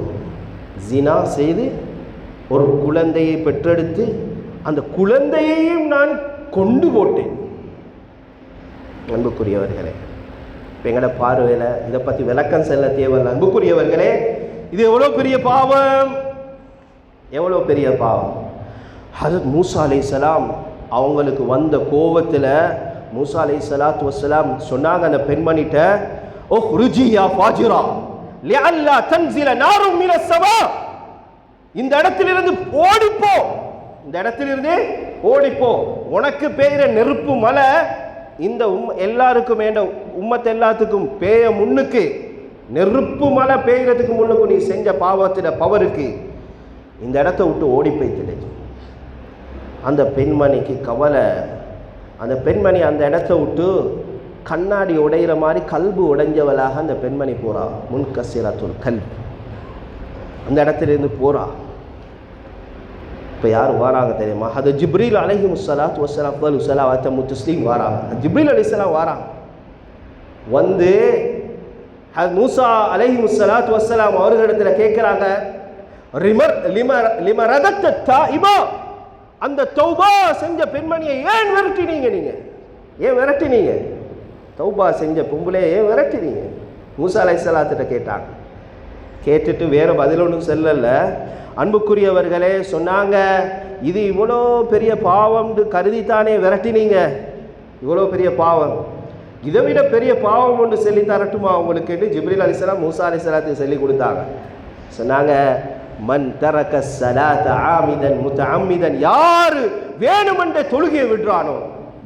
ஜினா செய்து ஒரு குழந்தையை பெற்றெடுத்து அந்த குழந்தையையும் நான் கொண்டு போட்டேன். அன்புக்குரியவர்களே, இப்போ எங்களோட பார்வையில் இதை பற்றி விளக்கம் செல்ல தேவையில்லை. அன்புக்குரியவர்களே, இது எவ்வளோ பெரிய பாவம், எவ்வளோ பெரிய பாவம். ஹஜ்ரத் மூசா அலைஹிஸ்ஸலாம் அவங்களுக்கு வந்த கோபத்தில் மூசா அலைஹிஸ்ஸலாத்து வஸ்ஸலாம் சொன்னாங்க அந்த பெண்மணிட்ட, ஓ ருஜியா ஃபாஜிரா லிஅல்லா தன்ஸில நாரும் மினஸ் ஸமா, இந்த இடத்திலிருந்து ஓடிப்போ, இந்த இடத்திலிருந்து ஓடிப்போ, உனக்கு பெய்கிற நெருப்பு மலை இந்த எல்லாருக்கும் வேண்ட உம்மத்து எல்லாத்துக்கும் பேய முன்னுக்கு, நெருப்பு மலை பெய்கிறதுக்கு முன்னுக்கு நீ செஞ்ச பாவத்திட பவருக்கு இந்த இடத்த விட்டு ஓடி போய்த்துடு. அந்த பெண்மணிக்கு கவலை. அந்த பெண்மணி அந்த இடத்த விட்டு கண்ணாடி உடையிற மாதிரி கல்பு உடைஞ்சவளாக அந்த பெண்மணி போறா. முன்கசிரத்துல் கல்பு, அந்த இடத்துலேருந்து போறா. இப்போ யார் வராங்க தெரியுமா? அது ஜிப்ரீல் அலைஹிஸ்ஸலாத்து வஸ்ஸலாம் ஸலவாத்து முத்தஸ்லீம் வராங்க. ஜிப்ரீல் அலைஹிஸ்ஸலாம் வராங்க. வந்து மூசா அலைஹிஸ்ஸலாத்து வஸ்ஸலாம் அவர்களிடத்தில் கேட்குறாங்க, அந்த தௌபா செஞ்ச பெண்மணியை ஏன் விரட்டினீங்க? நீங்க ஏன் விரட்டினீங்க? தௌபா செஞ்ச பொம்பளையை ஏன் விரட்டினீங்க? மூசா அலைஹிஸ்ஸலாத்திட்ட கேட்டாங்க. கேட்டுட்டு வேற பதில் ஒன்றும் செல்லல. அன்புக்குரியவர்களே, சொன்னாங்க, இது இவ்வளோ பெரிய பாவம்னு கருதித்தானே விரட்டினீங்க, இவ்வளோ பெரிய பாவம், இதை விட பெரிய பாவம் ஒன்று சொல்லி தரட்டுமா உங்களுக்கு? ஜிப்ரீல் அலைஹிஸ்ஸலாம் மூசா அலைஹிஸ்ஸலாத்துக்கு சொல்லி கொடுத்தாங்க. சொன்னாங்க, மன் தரக ஸலாத ஆமிதன் முத்தஅம்மிதன், யாரு வேணுமென்ற தொழுகையை விடுறானோ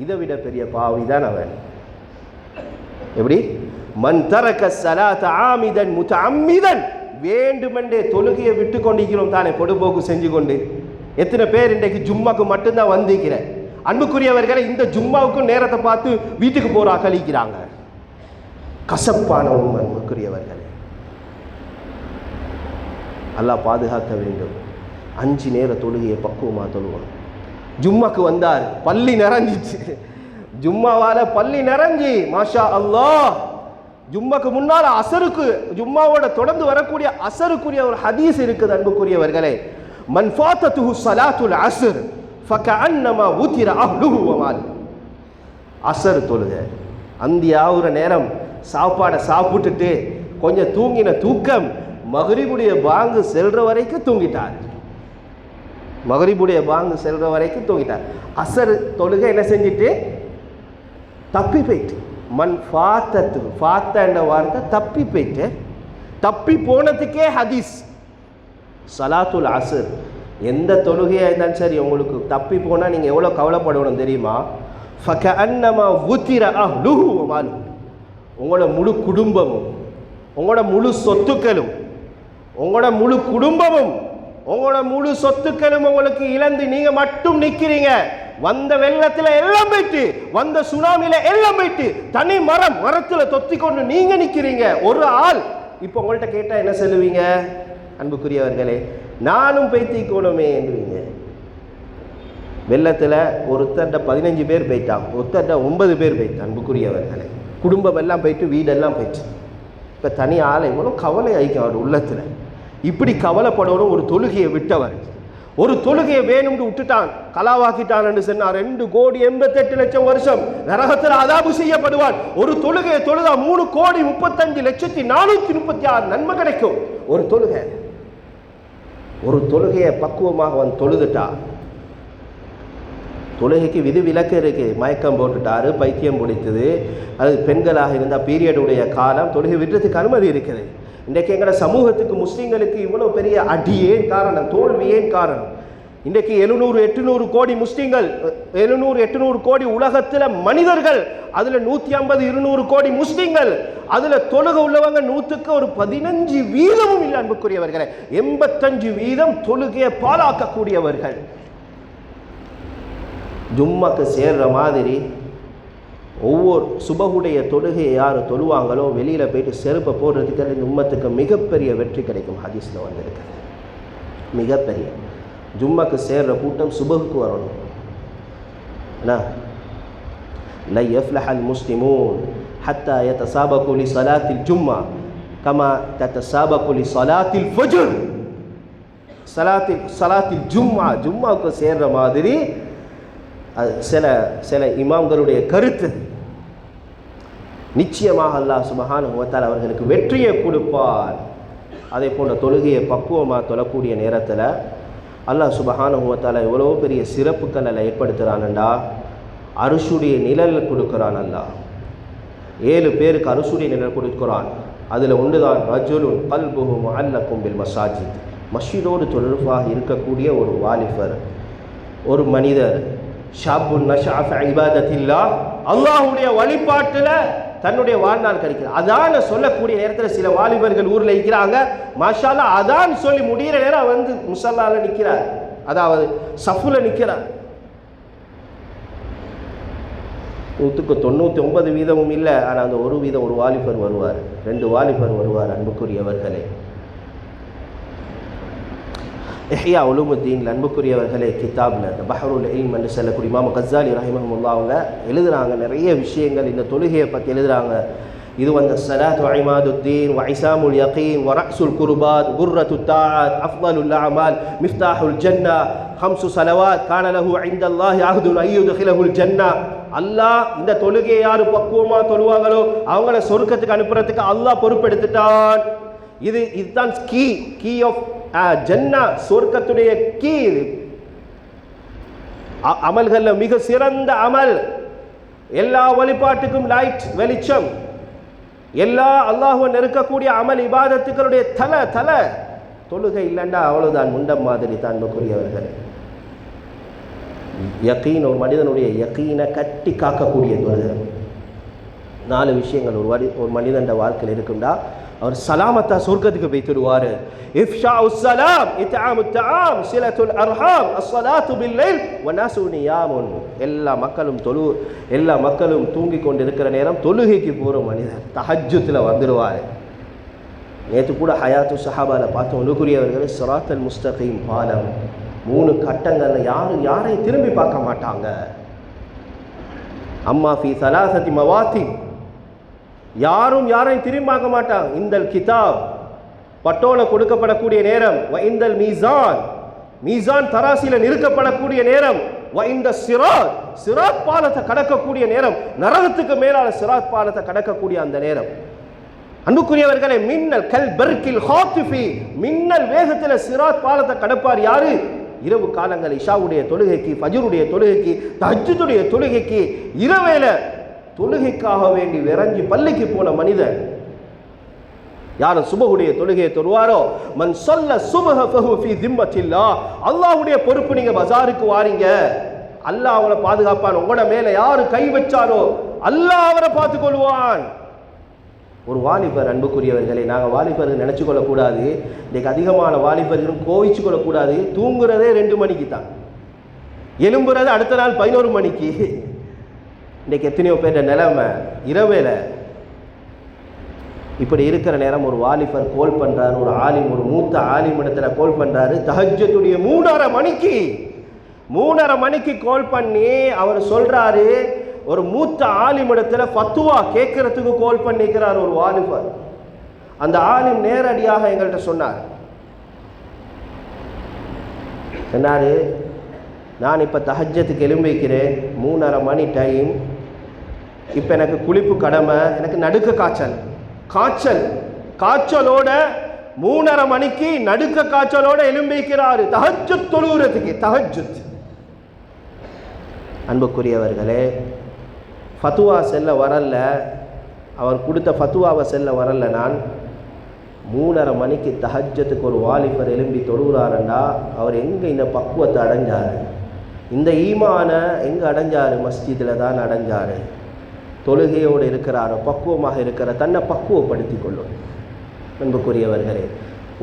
இதை விட பெரிய பாவி தான் அவன். எப்படி? மன் தரக ஸலாத ஆமிதன் முத்தஅம்மிதன், வேண்டுமென்றே தொழுகையை விட்டு கொண்டிருக்கிறோம் தானே, பொடுபோக்கு செஞ்சு கொண்டு. எத்தனை பேர் இன்றைக்கு ஜும்மாக்கு மட்டும்தான் வந்திருக்கிற? அன்புக்குரியவர்களை, இந்த ஜும்மாவுக்கும் நேரத்தை பார்த்து வீட்டுக்கு போறா கழிக்கிறாங்க. கசப்பானவும் அன்புக்குரியவர்கள், அல்லாஹ் பாதுகாக்க வேண்டும். 5 நேர தொழுகையை பக்குவமாக தொழுவோம். ஜும்மாக்கு வந்தார், பள்ளி நிறைஞ்சிச்சு. ஜும்மாவால் பள்ளி நிறைஞ்சி மாஷா அல்லாஹ். ஜும்மாக்கு முன்னால் அசருக்கு, ஜும்மாவோட தொடர்ந்து வரக்கூடிய அசருக்குரிய ஒரு ஹதீஸ் இருக்குது அன்புக்குரியவர்களே. மன் ஃபாத்தத்துஹு ஸலாத்துல் அஸ்ர் ஃபகஅன்னமா உதிர அஹ்லுஹு வ மாலுஹு. அசர் தொழுகை, அந்தியாவுற நேரம் சாப்பாடை சாப்பிட்டுட்டு கொஞ்சம் தூங்கின தூக்கம் மகரிபுடைய பாங்கு செல்ற வரைக்கும் தூங்கிட்டார். மகரிபுடைய பாங்கு செல்ற வரைக்கும் தூங்கிட்டார். அசர் தொழுகை என்ன செஞ்சுட்டு தப்பி போயிட்டு. மன் ஃபாத்தத்து, ஃபாத்த என்ற வார்த்தை தப்பி போயிட்டு, தப்பி போனதுக்கே ஹதீஸ். ஸலாத்துல் அஸ்ர், எந்த தொழுகையாக இருந்தாலும் சரி, உங்களுக்கு தப்பி போனால் நீங்கள் எவ்வளோ கவலைப்படணும் தெரியுமா? ஃபகஅன்னமா உதிர அஹ்லுஹு வ மாலுஹு, உங்களோட முழு குடும்பமும், உங்களோட முழு சொத்துக்களும், உங்களோட முழு குடும்பமும், உங்களோட முழு சொத்துக்களும் உங்களுக்கு இழந்து நீங்க மட்டும் நிற்கிறீங்க. வந்த வெள்ளத்தில் எல்லாம் போயிட்டு, வந்த சுனாமியில எல்லாம் போயிட்டு, தனி மரத்தில் தொத்தி கொண்டு நீங்க நிற்கிறீங்க, ஒரு ஆள். இப்போ உங்கள்கிட்ட கேட்டால் என்ன சொல்லுவீங்க அன்புக்குரியவர்களே? நானும் பைத்திக்கோணுமே என்றுவீங்க. வெள்ளத்தில் ஒருத்தர்ட 15 பேர் போயிட்டான், ஒருத்தர்ட 9 பேர் போயிட்டான். அன்புக்குரியவர்களே, குடும்பம் எல்லாம் போயிட்டு, வீடெல்லாம் போயிட்டு, இப்போ தனி ஆளை இவ்வளோ கவலை ஆயிக்கும் அவர் உள்ளத்தில். இப்படி கவலைப்படணும் ஒரு தொழுகையை விட்டவர். ஒரு தொழுகையை வேணும்னு விட்டுட்டான், கலாவாக்கிட்டான் சொன்னார். 2,88,00,000 வருஷம் நரகத்தில் அதாபு செய்யப்படுவான். ஒரு தொழுகையை தொழுதா 3,35,436 நன்மை கிடைக்கும். ஒரு தொழுகை, ஒரு தொழுகையை பக்குவமாக அவன் தொழுதுட்டா. தொழுகைக்கு விதி விலக்கு இருக்கு. மயக்கம் போட்டுட்டாரு, பைத்தியம் பிடித்தது, அது பெண்களாக இருந்தால் பீரியடுடைய காலம், தொழுகை விடுறதுக்கு அனுமதி இருக்குது. இன்றைக்கு எங்களோட சமூகத்துக்கு, முஸ்லீம்களுக்கு இவ்வளோ பெரிய அடி ஏன் காரணம், தோல்வி ஏன் காரணம்? இன்றைக்கு 700-800 கோடி முஸ்லீம்கள், 700-800 கோடி உலகத்தில் மனிதர்கள், அதில் 150-200 கோடி முஸ்லீம்கள், அதில் தொழுகை உள்ளவங்க 100க்கு ஒரு 15% இல்லை அன்புக்குரியவர்களை. 85% தொழுகையை பாலாக்கக்கூடியவர்கள். ஜும்மாக்கு சேர்ற மாதிரி ஒவ்வொரு சுபகுடைய தொழுகையை யார் தொழுவாங்களோ வெளியில் போயிட்டு செருப்பை போடுறதுக்கு இந்த உம்மத்துக்கு மிகப்பெரிய வெற்றி கிடைக்கும். ஹதீஸில் வந்திருக்கிறது. மிகப்பெரிய ஜும்மாக்கு சேர்ற கூட்டம் சுபகுக்கு வரணும். என்ன லை யஃப்லஹல் முஸ்லிமூன் ஹத்தா யதசாபகு லி ஸலாத்தில் ஜும்மா கமா ததசாபகு லி ஸலாத்தில் ஃபஜ்ர். ஸலாத்தில் ஜும்மாவுக்கு சேர்ற மாதிரி சில இமாம்களுடைய கருத்து. நிச்சயமாக அல்லாஹ் சுப்ஹானஹு வ தஆலா அவர்களுக்கு வெற்றியை கொடுப்பார். அதே போன்ற தொழுகையை பக்குவமாக தொழக்கூடிய நேரத்தில் அல்லாஹ் சுப்ஹானஹு வ தஆலா எவ்வளோ பெரிய சிறப்புக்களை ஏற்படுத்துகிறான்டா. அருஷுடைய நிழல் கொடுக்குறான். அல்லாஹ் 7 பேருக்கு அருஷுடைய நிழல் கொடுக்குறான். அதில் ஒன்று தான் ரஜுலுன் கல்புஹு முஅல்லகும் பில் மசாஜித். மஸ்ஜிதோடு தொடர்பாக இருக்கக்கூடிய ஒரு வாலிபர், ஒரு மனிதர், ஷாபுன் நஷஅ ஃபி இபாதத்தில்லாஹ், அல்லாஹ்வுடைய வழிபாட்டில் தன்னுடைய வாழ்நாள் கிடைக்கிறது. அதான் சொல்லக்கூடிய நேரத்தில் சில வாலிபர்கள் ஊரில் இருக்கிறாங்க, மாஷா அல்லாஹ் அதான் சொல்லி முடிகிற நேரம் வந்து முஸல்லால நிற்கிறார், அதாவது சஃபுல நிற்கிறார். 99% இல்லை, ஆனால் அந்த 1% ஒரு வாலிபர் வருவார், 2 வாலிபர் வருவார். அன்புக்குரியவர்களே, இஹ்யா உலூமுத்தீன் அன்புக்குரியவர்களே கிதாபில் இந்த பஹ்ருல் இல்ம் என்று சொல்லக்கூடிய இமாம் கஸ்ஸாலி ரஹிமஹுல்லாஹ் அவங்க எழுதுகிறாங்க. நிறைய விஷயங்கள் இந்த தொழுகையை பற்றி எழுதுகிறாங்க. இது வந்து ஸலாத்து இமாதுத்தீன் வ இஸாமுல் யகீன் வ ரஅஸுல் குர்பாத் குர்ரத்துத் தாஅத் அஃதலுல் அமால் மிஃப்தாஹுல் ஜன்னா 5 ஸலவாத் கான லஹு இன்தல்லாஹி அஹ்துன் அய்யுத்கிலஹுல் ஜன்னா. அல்லாஹ் இந்த தொழுகையை யார் பக்குவமாக தொழுவாங்களோ அவங்கள சொர்க்கத்துக்கு அனுப்புறதுக்கு அல்லாஹ் பொறுப்பெடுத்துட்டான். இதுதான் கீ ஆஃப் ஜன்னா, சொர்க்கத்துடைய கீ. அமல்களில் மிக சிறந்த அமல், எல்லா வழிபாட்டுக்கும் லைட் வெளிச்சம், எல்லா அல்லாஹ்வை நெருக்கக்கூடிய அமல் இபாதத்துக்களுடைய தலை தொழுகை இல்லைண்டா அவ்வளவுதான், முண்டம் மாதிரி தான். அன்புக்குரியவர்களே, யகீன், ஒரு மனிதனுடைய யகீனை கட்டி காக்கக்கூடிய தொழுகை. 4 விஷயங்கள் ஒரு மனிதன் வாழ்க்கையில் இருக்குண்டா அவர் சலாமத்தா சொர்க்கத்துக்கு போய்த்துடுவார். இஃப்ஷாஉஸ் ஸலாம், இத்ஆமுத் தஆம், சிலத்துல் அர்ஹாம், அஸ்ஸலாத்து பில்லைல் வன்னாசு நியாமுன். எல்லா மக்களும் தூங்கி கொண்டிருக்கிற நேரம் தொழுகைக்கு போகிற மனிதர் தஹஜ்ஜுத்தில் வந்துடுவார். நேற்று கூட ஹயாத்து ஸஹாபாவில் பார்த்தோம். ஒழுக்குரியவர்கள் சிராத்தல் முஸ்தகீம் பாலம், 3 கட்டங்களில் யாரையும் திரும்பி பார்க்க மாட்டாங்க. அம்மா ஃபி ஸலாஸதி மவாத்தின், யாரையும் திரும்பி பார்க்க மாட்டாங்க. இந்த கிதாப் பட்டோல கொடுக்கப்படக்கூடிய நேரம், இந்த மீசான் தராசில நிறுக்கப்படக்கூடிய நேரம், இந்த சிராத் பாலத்தை கடக்கக்கூடிய நேரம், நரகத்துக்கு மேலான சிராத் பாலத்தை கடக்கக்கூடிய அந்த நேரம். அன்புக்குரியவர்களே, மின்னல் கல் பர்கில் ஹாத்திஃபி, மின்னல் வேகத்தில் சிராத் பாலத்தை கடப்பார் யாரு? இரவு காலங்கள் இஷாவுடைய தொழுகைக்கு, ஃபஜ்ருடைய தொழுகைக்கு, தஹஜ்ஜுடைய தொழுகைக்கு, இரவேல தொழுகைக்காக வேண்டி விரைஞ்சி பள்ளிக்கு போன மனிதன். யாரும் சுபஹுடைய தொழுகையை தொழுவாரோ, மன் ஸல்ல சுபஹ ஃபஹு ஃபீ திம்மத்தில்லாஹ், அல்லாஹ்வுடைய பொறுப்பு. நீங்க பஜாருக்கு வாரீங்க, அல்லாஹ் அவங்கள பாதுகாப்பான். உங்களோட மேல யாரு கை வச்சாரோ அல்லாஹ் அவரை பார்த்துக் கொள்வான். ஒரு வாலிபர், அன்புக்குரியவர்களை, நாங்கள் வாலிபர்கள் நினைச்சு கொள்ளக்கூடாது. இன்னைக்கு அதிகமான வாலிபர்களும் கோவிச்சு கொள்ளக்கூடாது. தூங்குறதே 2 மணிக்கு தான், எலும்புறது அடுத்த நாள் 11 மணிக்கு. இன்றைக்கி எத்தனையோ பேர் நிலைமை இரவேல. இப்படி இருக்கிற நேரம் ஒரு வாலிபர் கோல் பண்ணுறாரு, ஒரு ஆலிம், ஒரு மூத்த ஆலிம் இடத்துல கோல் பண்ணுறாரு. தஹஜ்ஜுடைய 3:30 மணிக்கு கோல் பண்ணி அவர் சொல்கிறாரு, ஒரு மூத்த ஆலிம் இடத்துல ஃபத்துவா கேட்கறதுக்கு கோல் பண்ணிக்கிறார் ஒரு வாலிபர். அந்த ஆலிம் நேரடியாக எங்கள்கிட்ட சொன்னார், என்னாரு, நான் இப்போ தஹஜ்ஜத்துக்கு எழும்பிக்கிறேன், 3:30 மணி டைம், இப்போ எனக்கு குளிப்பு கடமை, எனக்கு நடுக்க காய்ச்சலோட 3:30 மணிக்கு நடுக்க காய்ச்சலோட எழும்பிக்கிறாரு தஹஜ்ஜுத் தொழுகிறதுக்கு. தஹஜ்ஜுத். அன்புக்குரியவர்களே, ஃபத்துவா செல்ல வரல, அவர் கொடுத்த ஃபத்துவாவை செல்ல வரல. நான் 3:30 மணிக்கு தஹஜ்ஜத்துக்கு ஒரு வாலிபர் எழும்பி தொழுகிறாருண்டா அவர் எங்கே இந்த பக்குவத்தை அடைஞ்சார்? இந்த ஈமானை எங்கே அடைஞ்சார்? மஸ்ஜிதில் தான் அடைஞ்சார். தொழுகையோடு இருக்கிறாரோ, பக்குவமாக இருக்கிற தன்னை பக்குவப்படுத்தி கொள்ளும். அன்புக்குரியவர்களே,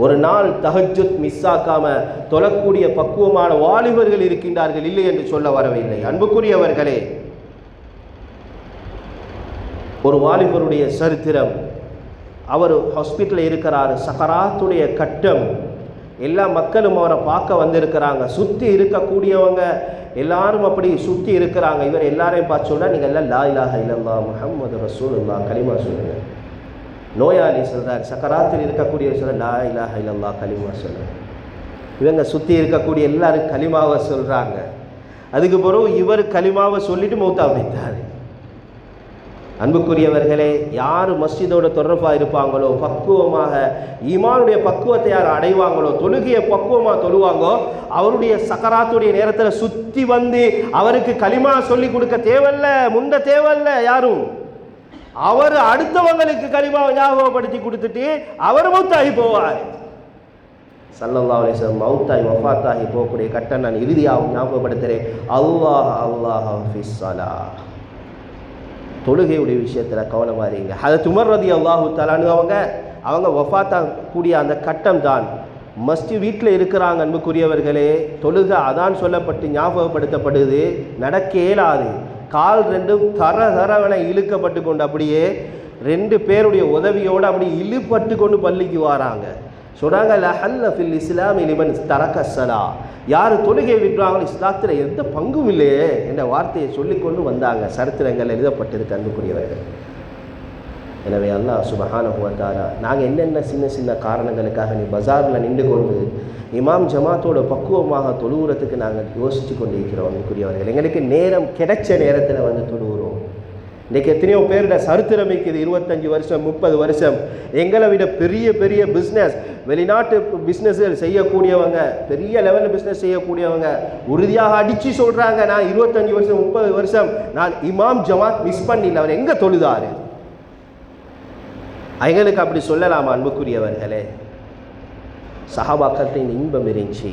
ஒரு நாள் தஹஜ்ஜுத் மிஸ் ஆக்காம தொழக்கூடிய பக்குவமான வாலிபர்கள் இருக்கின்றார்கள், இல்லை என்று சொல்ல வரவில்லை. அன்புக்குரியவர்களே, ஒரு வாலிபருடைய சரித்திரம். அவர் ஹாஸ்பிட்டலில் இருக்கிறார், சக்கராத்துடைய கட்டம். எல்லா மக்களும் அவரை பார்க்க வந்திருக்கிறாங்க. சுற்றி இருக்கக்கூடியவங்க எல்லாரும் அப்படி சுற்றி இருக்கிறாங்க. இவர் எல்லாரையும் பார்த்து சொல்கிறார், நீங்கள் எல்லாம் லா இலாஹ இல்லல்லாஹ் முஹம்மது ரசூலுல்லாஹ் கலிமா சொல்லுங்கள். நோயாளி சொல்கிறார், சக்கராத்தில் இருக்கக்கூடிய சொல்கிறார், லா இலாஹ இல்லல்லாஹ் கலிமா சொல்லுங்கள். இவங்க சுற்றி இருக்கக்கூடிய எல்லாரும் கலிமாவை சொல்கிறாங்க. அதுக்கு பிறகு இவர் கலிமாவை சொல்லிட்டு மௌத்தா வைத்தார். அன்புக்குரியவர்களே, யார் மஸ்ஜிதோட தொடர்பாக இருப்பாங்களோ, பக்குவமாக ஈமானுடைய பக்குவத்தை யார் அடைவாங்களோ, தொழுகையை பக்குவமாக தொழுவாங்கோ, அவருடைய சக்கராத்துடைய நேரத்தில் சுற்றி வந்து அவருக்கு கலிமா சொல்லி கொடுக்க தேவையில்ல, முந்த தேவையில்ல யாரும். அவர் அடுத்தவங்களுக்கு கலிமாவை ஞாபகப்படுத்தி கொடுத்துட்டு அவர் மௌத்தாகி போவார். ஸல்லல்லாஹு அலைஹி வஸல்லம் மௌத்தாகி வஃபாத்தாகி போகக்கூடிய கட்டம் நான் இறுதியாக ஞாபகப்படுத்துகிறேன். அல்லாஹ் அல்லாஹ் ஃபிஸ் ஸலாஹ். தொழுகையுடைய விஷயத்தில் கவனமாக இருங்க. ஹதரத் உமர் ரலியல்லாஹு தஆலா அவங்க வஃபாத்தா கூடிய அந்த கட்டம் தான். மஸ்ஜித் வீட்டில் இருக்கிறாங்க. அன்புக்குரியவர்களே, தொழுகை அதான் சொல்லப்பட்டு ஞாபகப்படுத்தப்படுது. நடக்க இயலாது. கால் ரெண்டும் தரவென இழுக்கப்பட்டு கொண்டு அப்படியே 2 பேருடைய உதவியோடு அப்படி இழுப்பட்டு கொண்டு பள்ளிக்கு வராங்க. சொல்கிறாங்க, லஹல்ல ஃபில் இஸ்லாமி லிமன் தரக்க ஸலா. யார் தொழுகை விட்டுறாங்களோ இஸ்லாத்தில் எந்த பங்கும் இல்லையே என்ற வார்த்தையை சொல்லிக்கொண்டு வந்தாங்க. சரித்திரங்கள் எழுதப்பட்டிருக்கு அன்புக்குரியவர்கள். எனவே அல்லாஹ் சுப்ஹானஹு வ தஆலா நாங்கள் என்னென்ன சின்ன சின்ன காரணங்களுக்காக நீ பஜாரில் நின்று கொண்டு இமாம் ஜமாத்தோட பக்குவமாக தொழுகிறதுக்கு நாங்கள் யோசித்து கொண்டு இருக்கிறோம் அன்புக்குரியவர்கள். எங்களுக்கு நேரம் கிடைச்ச நேரத்தில் வந்து தொழுகிறோம். இன்றைக்கி எத்தனையோ பேருடைய சரித்திரம் இருக்குது. 25 வருஷம் 30 வருஷம் எங்களை விட பெரிய பெரிய பிஸ்னஸ், வெளிநாட்டு பிஸ்னஸ்கள் செய்யக்கூடியவங்க, பெரிய லெவலில் பிஸ்னஸ் செய்யக்கூடியவங்க உறுதியாக அடித்து சொல்கிறாங்க, நான் 25 வருஷம் 30 வருஷம் நான் இமாம் ஜமாத் மிஸ் பண்ணிடல, அவர் எங்கே தொழுதாரு. எங்களுக்கு அப்படி சொல்லலாமா அன்புக்குரியவர்களே? சஹாபாக்களுக்கு இந்த இன்பம் இருந்துச்சு.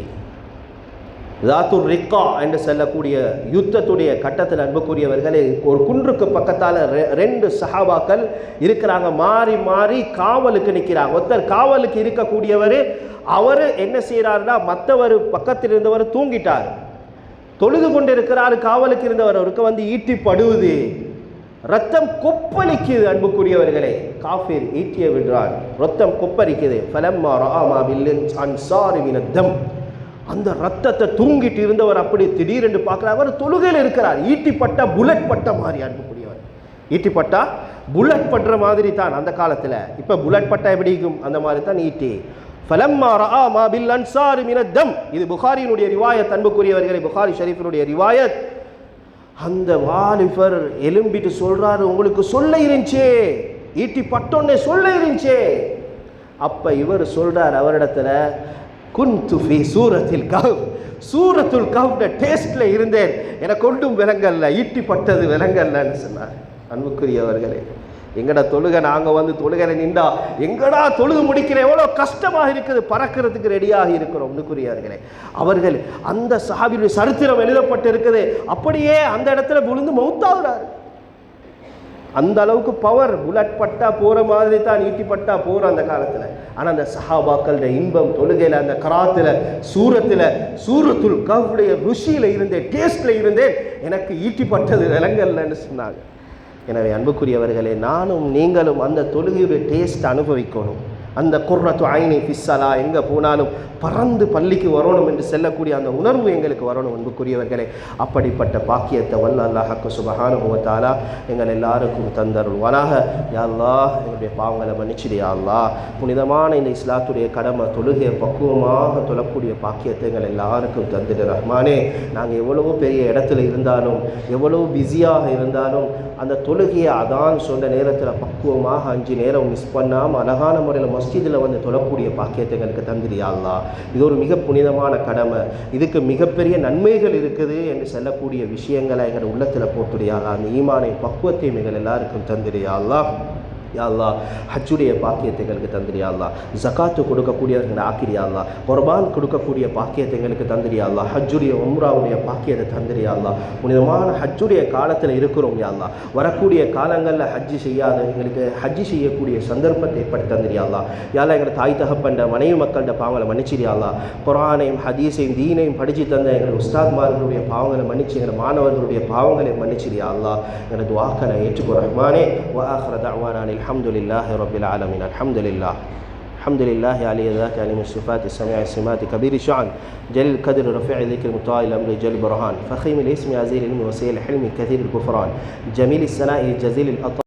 தாத்துர் ரிக்கா என்று சொல்லக்கூடிய யுத்தத்துடைய கட்டத்தில் அன்புக்குரியவர்களே, ஒரு குன்றுக்கு பக்கத்தால் 2 சஹாபாக்கள் இருக்கிறாங்க. மாறி மாறி காவலுக்கு நிற்கிறாங்க. ஒருத்தர் காவலுக்கு இருக்கக்கூடியவர் அவர் என்ன செய்கிறாருன்னா, மற்றவர் பக்கத்தில் இருந்தவர் தூங்கிட்டார், தொழுது கொண்டு இருக்கிறார். காவலுக்கு இருந்தவர் அவருக்கு வந்து ஈட்டி படுவது, ரத்தம் கொப்பளிக்குது. அன்புக்குரியவர்களே, காஃபிர் ஈட்டியை விடுறார், ரத்தம் கொப்பளிக்குது. ஃபலம்மா ரஆ மா பில் அன்சாரி மின தம். அந்த ரத்தத்தை தூங்கிட்டு இருந்தவர் அப்படி திடீரென்று பார்க்குறார், அவர் தொழுகையில் இருக்கிறார். ஈட்டிப்பட்டா புல்லட் பட்ட மாதிரி அன்புக்குரியவர், ஈட்டிப்பட்டா புல்லட் படுற மாதிரி தான் அந்த காலத்தில். இப்போ புல்லட் பட்டா எப்படி இருக்கும் அந்த மாதிரி தான் ஈட்டி. ஃபலம்மா ரஆ மா பில் அன்சாரி மின தம். இது புகாரியினுடைய ரிவாயத் அன்புக்குரியவர்களே, புகாரி ஷரீஃபினுடைய ரிவாயத். அந்த வாலிபர் எலும்பிட்டு சொல்றாரு, உங்களுக்கு சொல்ல இருந்துச்சே, ஈட்டி பட்டோன்னே சொல்ல இருந்துச்சே. அப்ப இவர் சொல்றார் அவரிடத்துல, குன்து ஃபி சூரத்தில் கஹ்ஃப், சூரத்துல் கஹ்ஃப்ல டேஸ்ட்ல இருந்தேன், எனக்கு ஒன்றும் விளங்கல்ல, ஈட்டி பட்டது விளங்கல்லன்னு சொன்னார். அன்புக்குரியவர்களே, எங்கடா தொழுகை, நாங்கள் வந்து தொழுகையில் நின்றா எங்கடா தொழுது முடிக்கிற எவ்வளோ கஷ்டமாக இருக்குது, பறக்கிறதுக்கு ரெடியாக இருக்கிறோம். அன்புக்குரியவர்களே, அவர்கள் அந்த சஹாபியுடைய சரித்திரம் எழுதப்பட்டு இருக்குது. அப்படியே அந்த இடத்துல விழுந்து மௌத்தாகிறார். அந்த அளவுக்கு பவர், புல்லட் பட்டா போகிற மாதிரி தான் ஈட்டி பட்டா போகிற அந்த காலத்தில். ஆனால் அந்த சஹாபாக்களுடைய இன்பம் தொழுகையில், அந்த கராத்தில், சூரத்துல் கஹ்ஃபுடைய ருஷியில் இருந்தேன், டேஸ்டில் இருந்தேன், எனக்கு ஈட்டி பட்டது விளங்கல்லன்னு சொன்னாங்க. எனவே அன்புக்குரியவர்களே, நானும் நீங்களும் அந்த தொழுகையுடைய டேஸ்ட் அனுபவிக்கணும். அந்த குர்ரத்து ஐனி ஃபிஸ்ஸலா, எங்கே போனாலும் பறந்து பள்ளிக்கு வரணும் என்று செல்லக்கூடிய அந்த உணர்வு எங்களுக்கு வரணும் அன்புக்குரியவர்களே. அப்படிப்பட்ட பாக்கியத்தை வல்ல அல்லாஹ் சுப்ஹானஹு வ தஆலா எங்கள் எல்லாருக்கும் தந்தருள்வானாக. யா அல்லாஹ், எங்களுடைய பாவங்களை மன்னிச்சிடு யா அல்லாஹ். புனிதமான இந்த இஸ்லாத்துடைய கடமை தொழுகையை பக்குவமாக தொழக்கூடிய பாக்கியத்தை எங்கள் எல்லாருக்கும் தந்துடு ரஹ்மானே. நாங்கள் எவ்வளவோ பெரிய இடத்துல இருந்தாலும், எவ்வளோ பிஸியாக இருந்தாலும், அந்த தொழுகையை அதான் சொன்ன நேரத்தில் பக்குவமாக 5 நேரம் மிஸ் பண்ணாமல் அழகான முறையில் மஸ்ஜிதில் வந்து தொழக்கூடிய பாக்கியத்தை எங்களுக்கு தந்துடு யா அல்லாஹ். இது ஒரு மிக புனிதமான கடமை, இதுக்கு மிகப்பெரிய நன்மைகள் இருக்குது என்று சொல்லக்கூடிய விஷயங்களை எங்கள் உள்ளத்தில் போட்டுடையா, அந்த ஈமானை பக்குவத்தையும் எங்கள் எல்லாருக்கும் தந்துடையா அல்லாஹ். யா அல்லாஹ் ஹஜ்ஜுடைய பாக்கியத்தை எங்களுக்கு தந்திரியா அல்லாஹ், ஜகாத்து கொடுக்கக்கூடியவர்களை ஆக்கிரியா அல்லாஹ், குர்பான் கொடுக்கக்கூடிய பாக்கியத்தை எங்களுக்கு தந்திரியா அல்லாஹ், ஹஜ்ஜுடைய உம்ராவுடைய பாக்கியத்தை தந்திரியா அல்லாஹ். புனிதமான ஹஜ்ஜுடைய காலத்தில் இருக்கிறோம் யா அல்லாஹ், வரக்கூடிய காலங்களில் ஹஜ்ஜு செய்யாத எங்களுக்கு ஹஜ்ஜு செய்யக்கூடிய சந்தர்ப்பத்தை ஏற்படுத்தி தந்திரியா அல்லாஹ். யா அல்லாஹ் எங்களை தாய் தகப்பண்ட மனைவி மக்கள்கிட்ட பாவங்களை மன்னிச்சிரியா அல்லாஹ், குர்ஆனையும் ஹதீஸையும் தீனையும் படித்து தந்த எங்கள் உஸ்தாத்மார்களுடைய பாவங்களை மன்னிச்சு எங்கள் மாணவர்களுடைய பாவங்களை மன்னிச்சிரியா அல்லாஹ். எங்களது துஆக்களை ஏற்றுக்கோ ரஹ்மானே. வ ஆகிரு தஅவானா அல்ஹம்துலில்லாஹி ரப்பில் ஆலமீன். அல்ஹம்துலில்லாஹ் الحمد لله علي ذات علم الصفات السميع السمات كبير الشأن جل القدر رفيع ذكر مطاع الأمر جل برهان فخيم الاسم عزيز العلم وسيل الحلم كثير الغفران جميل الثناء جزيل العطاء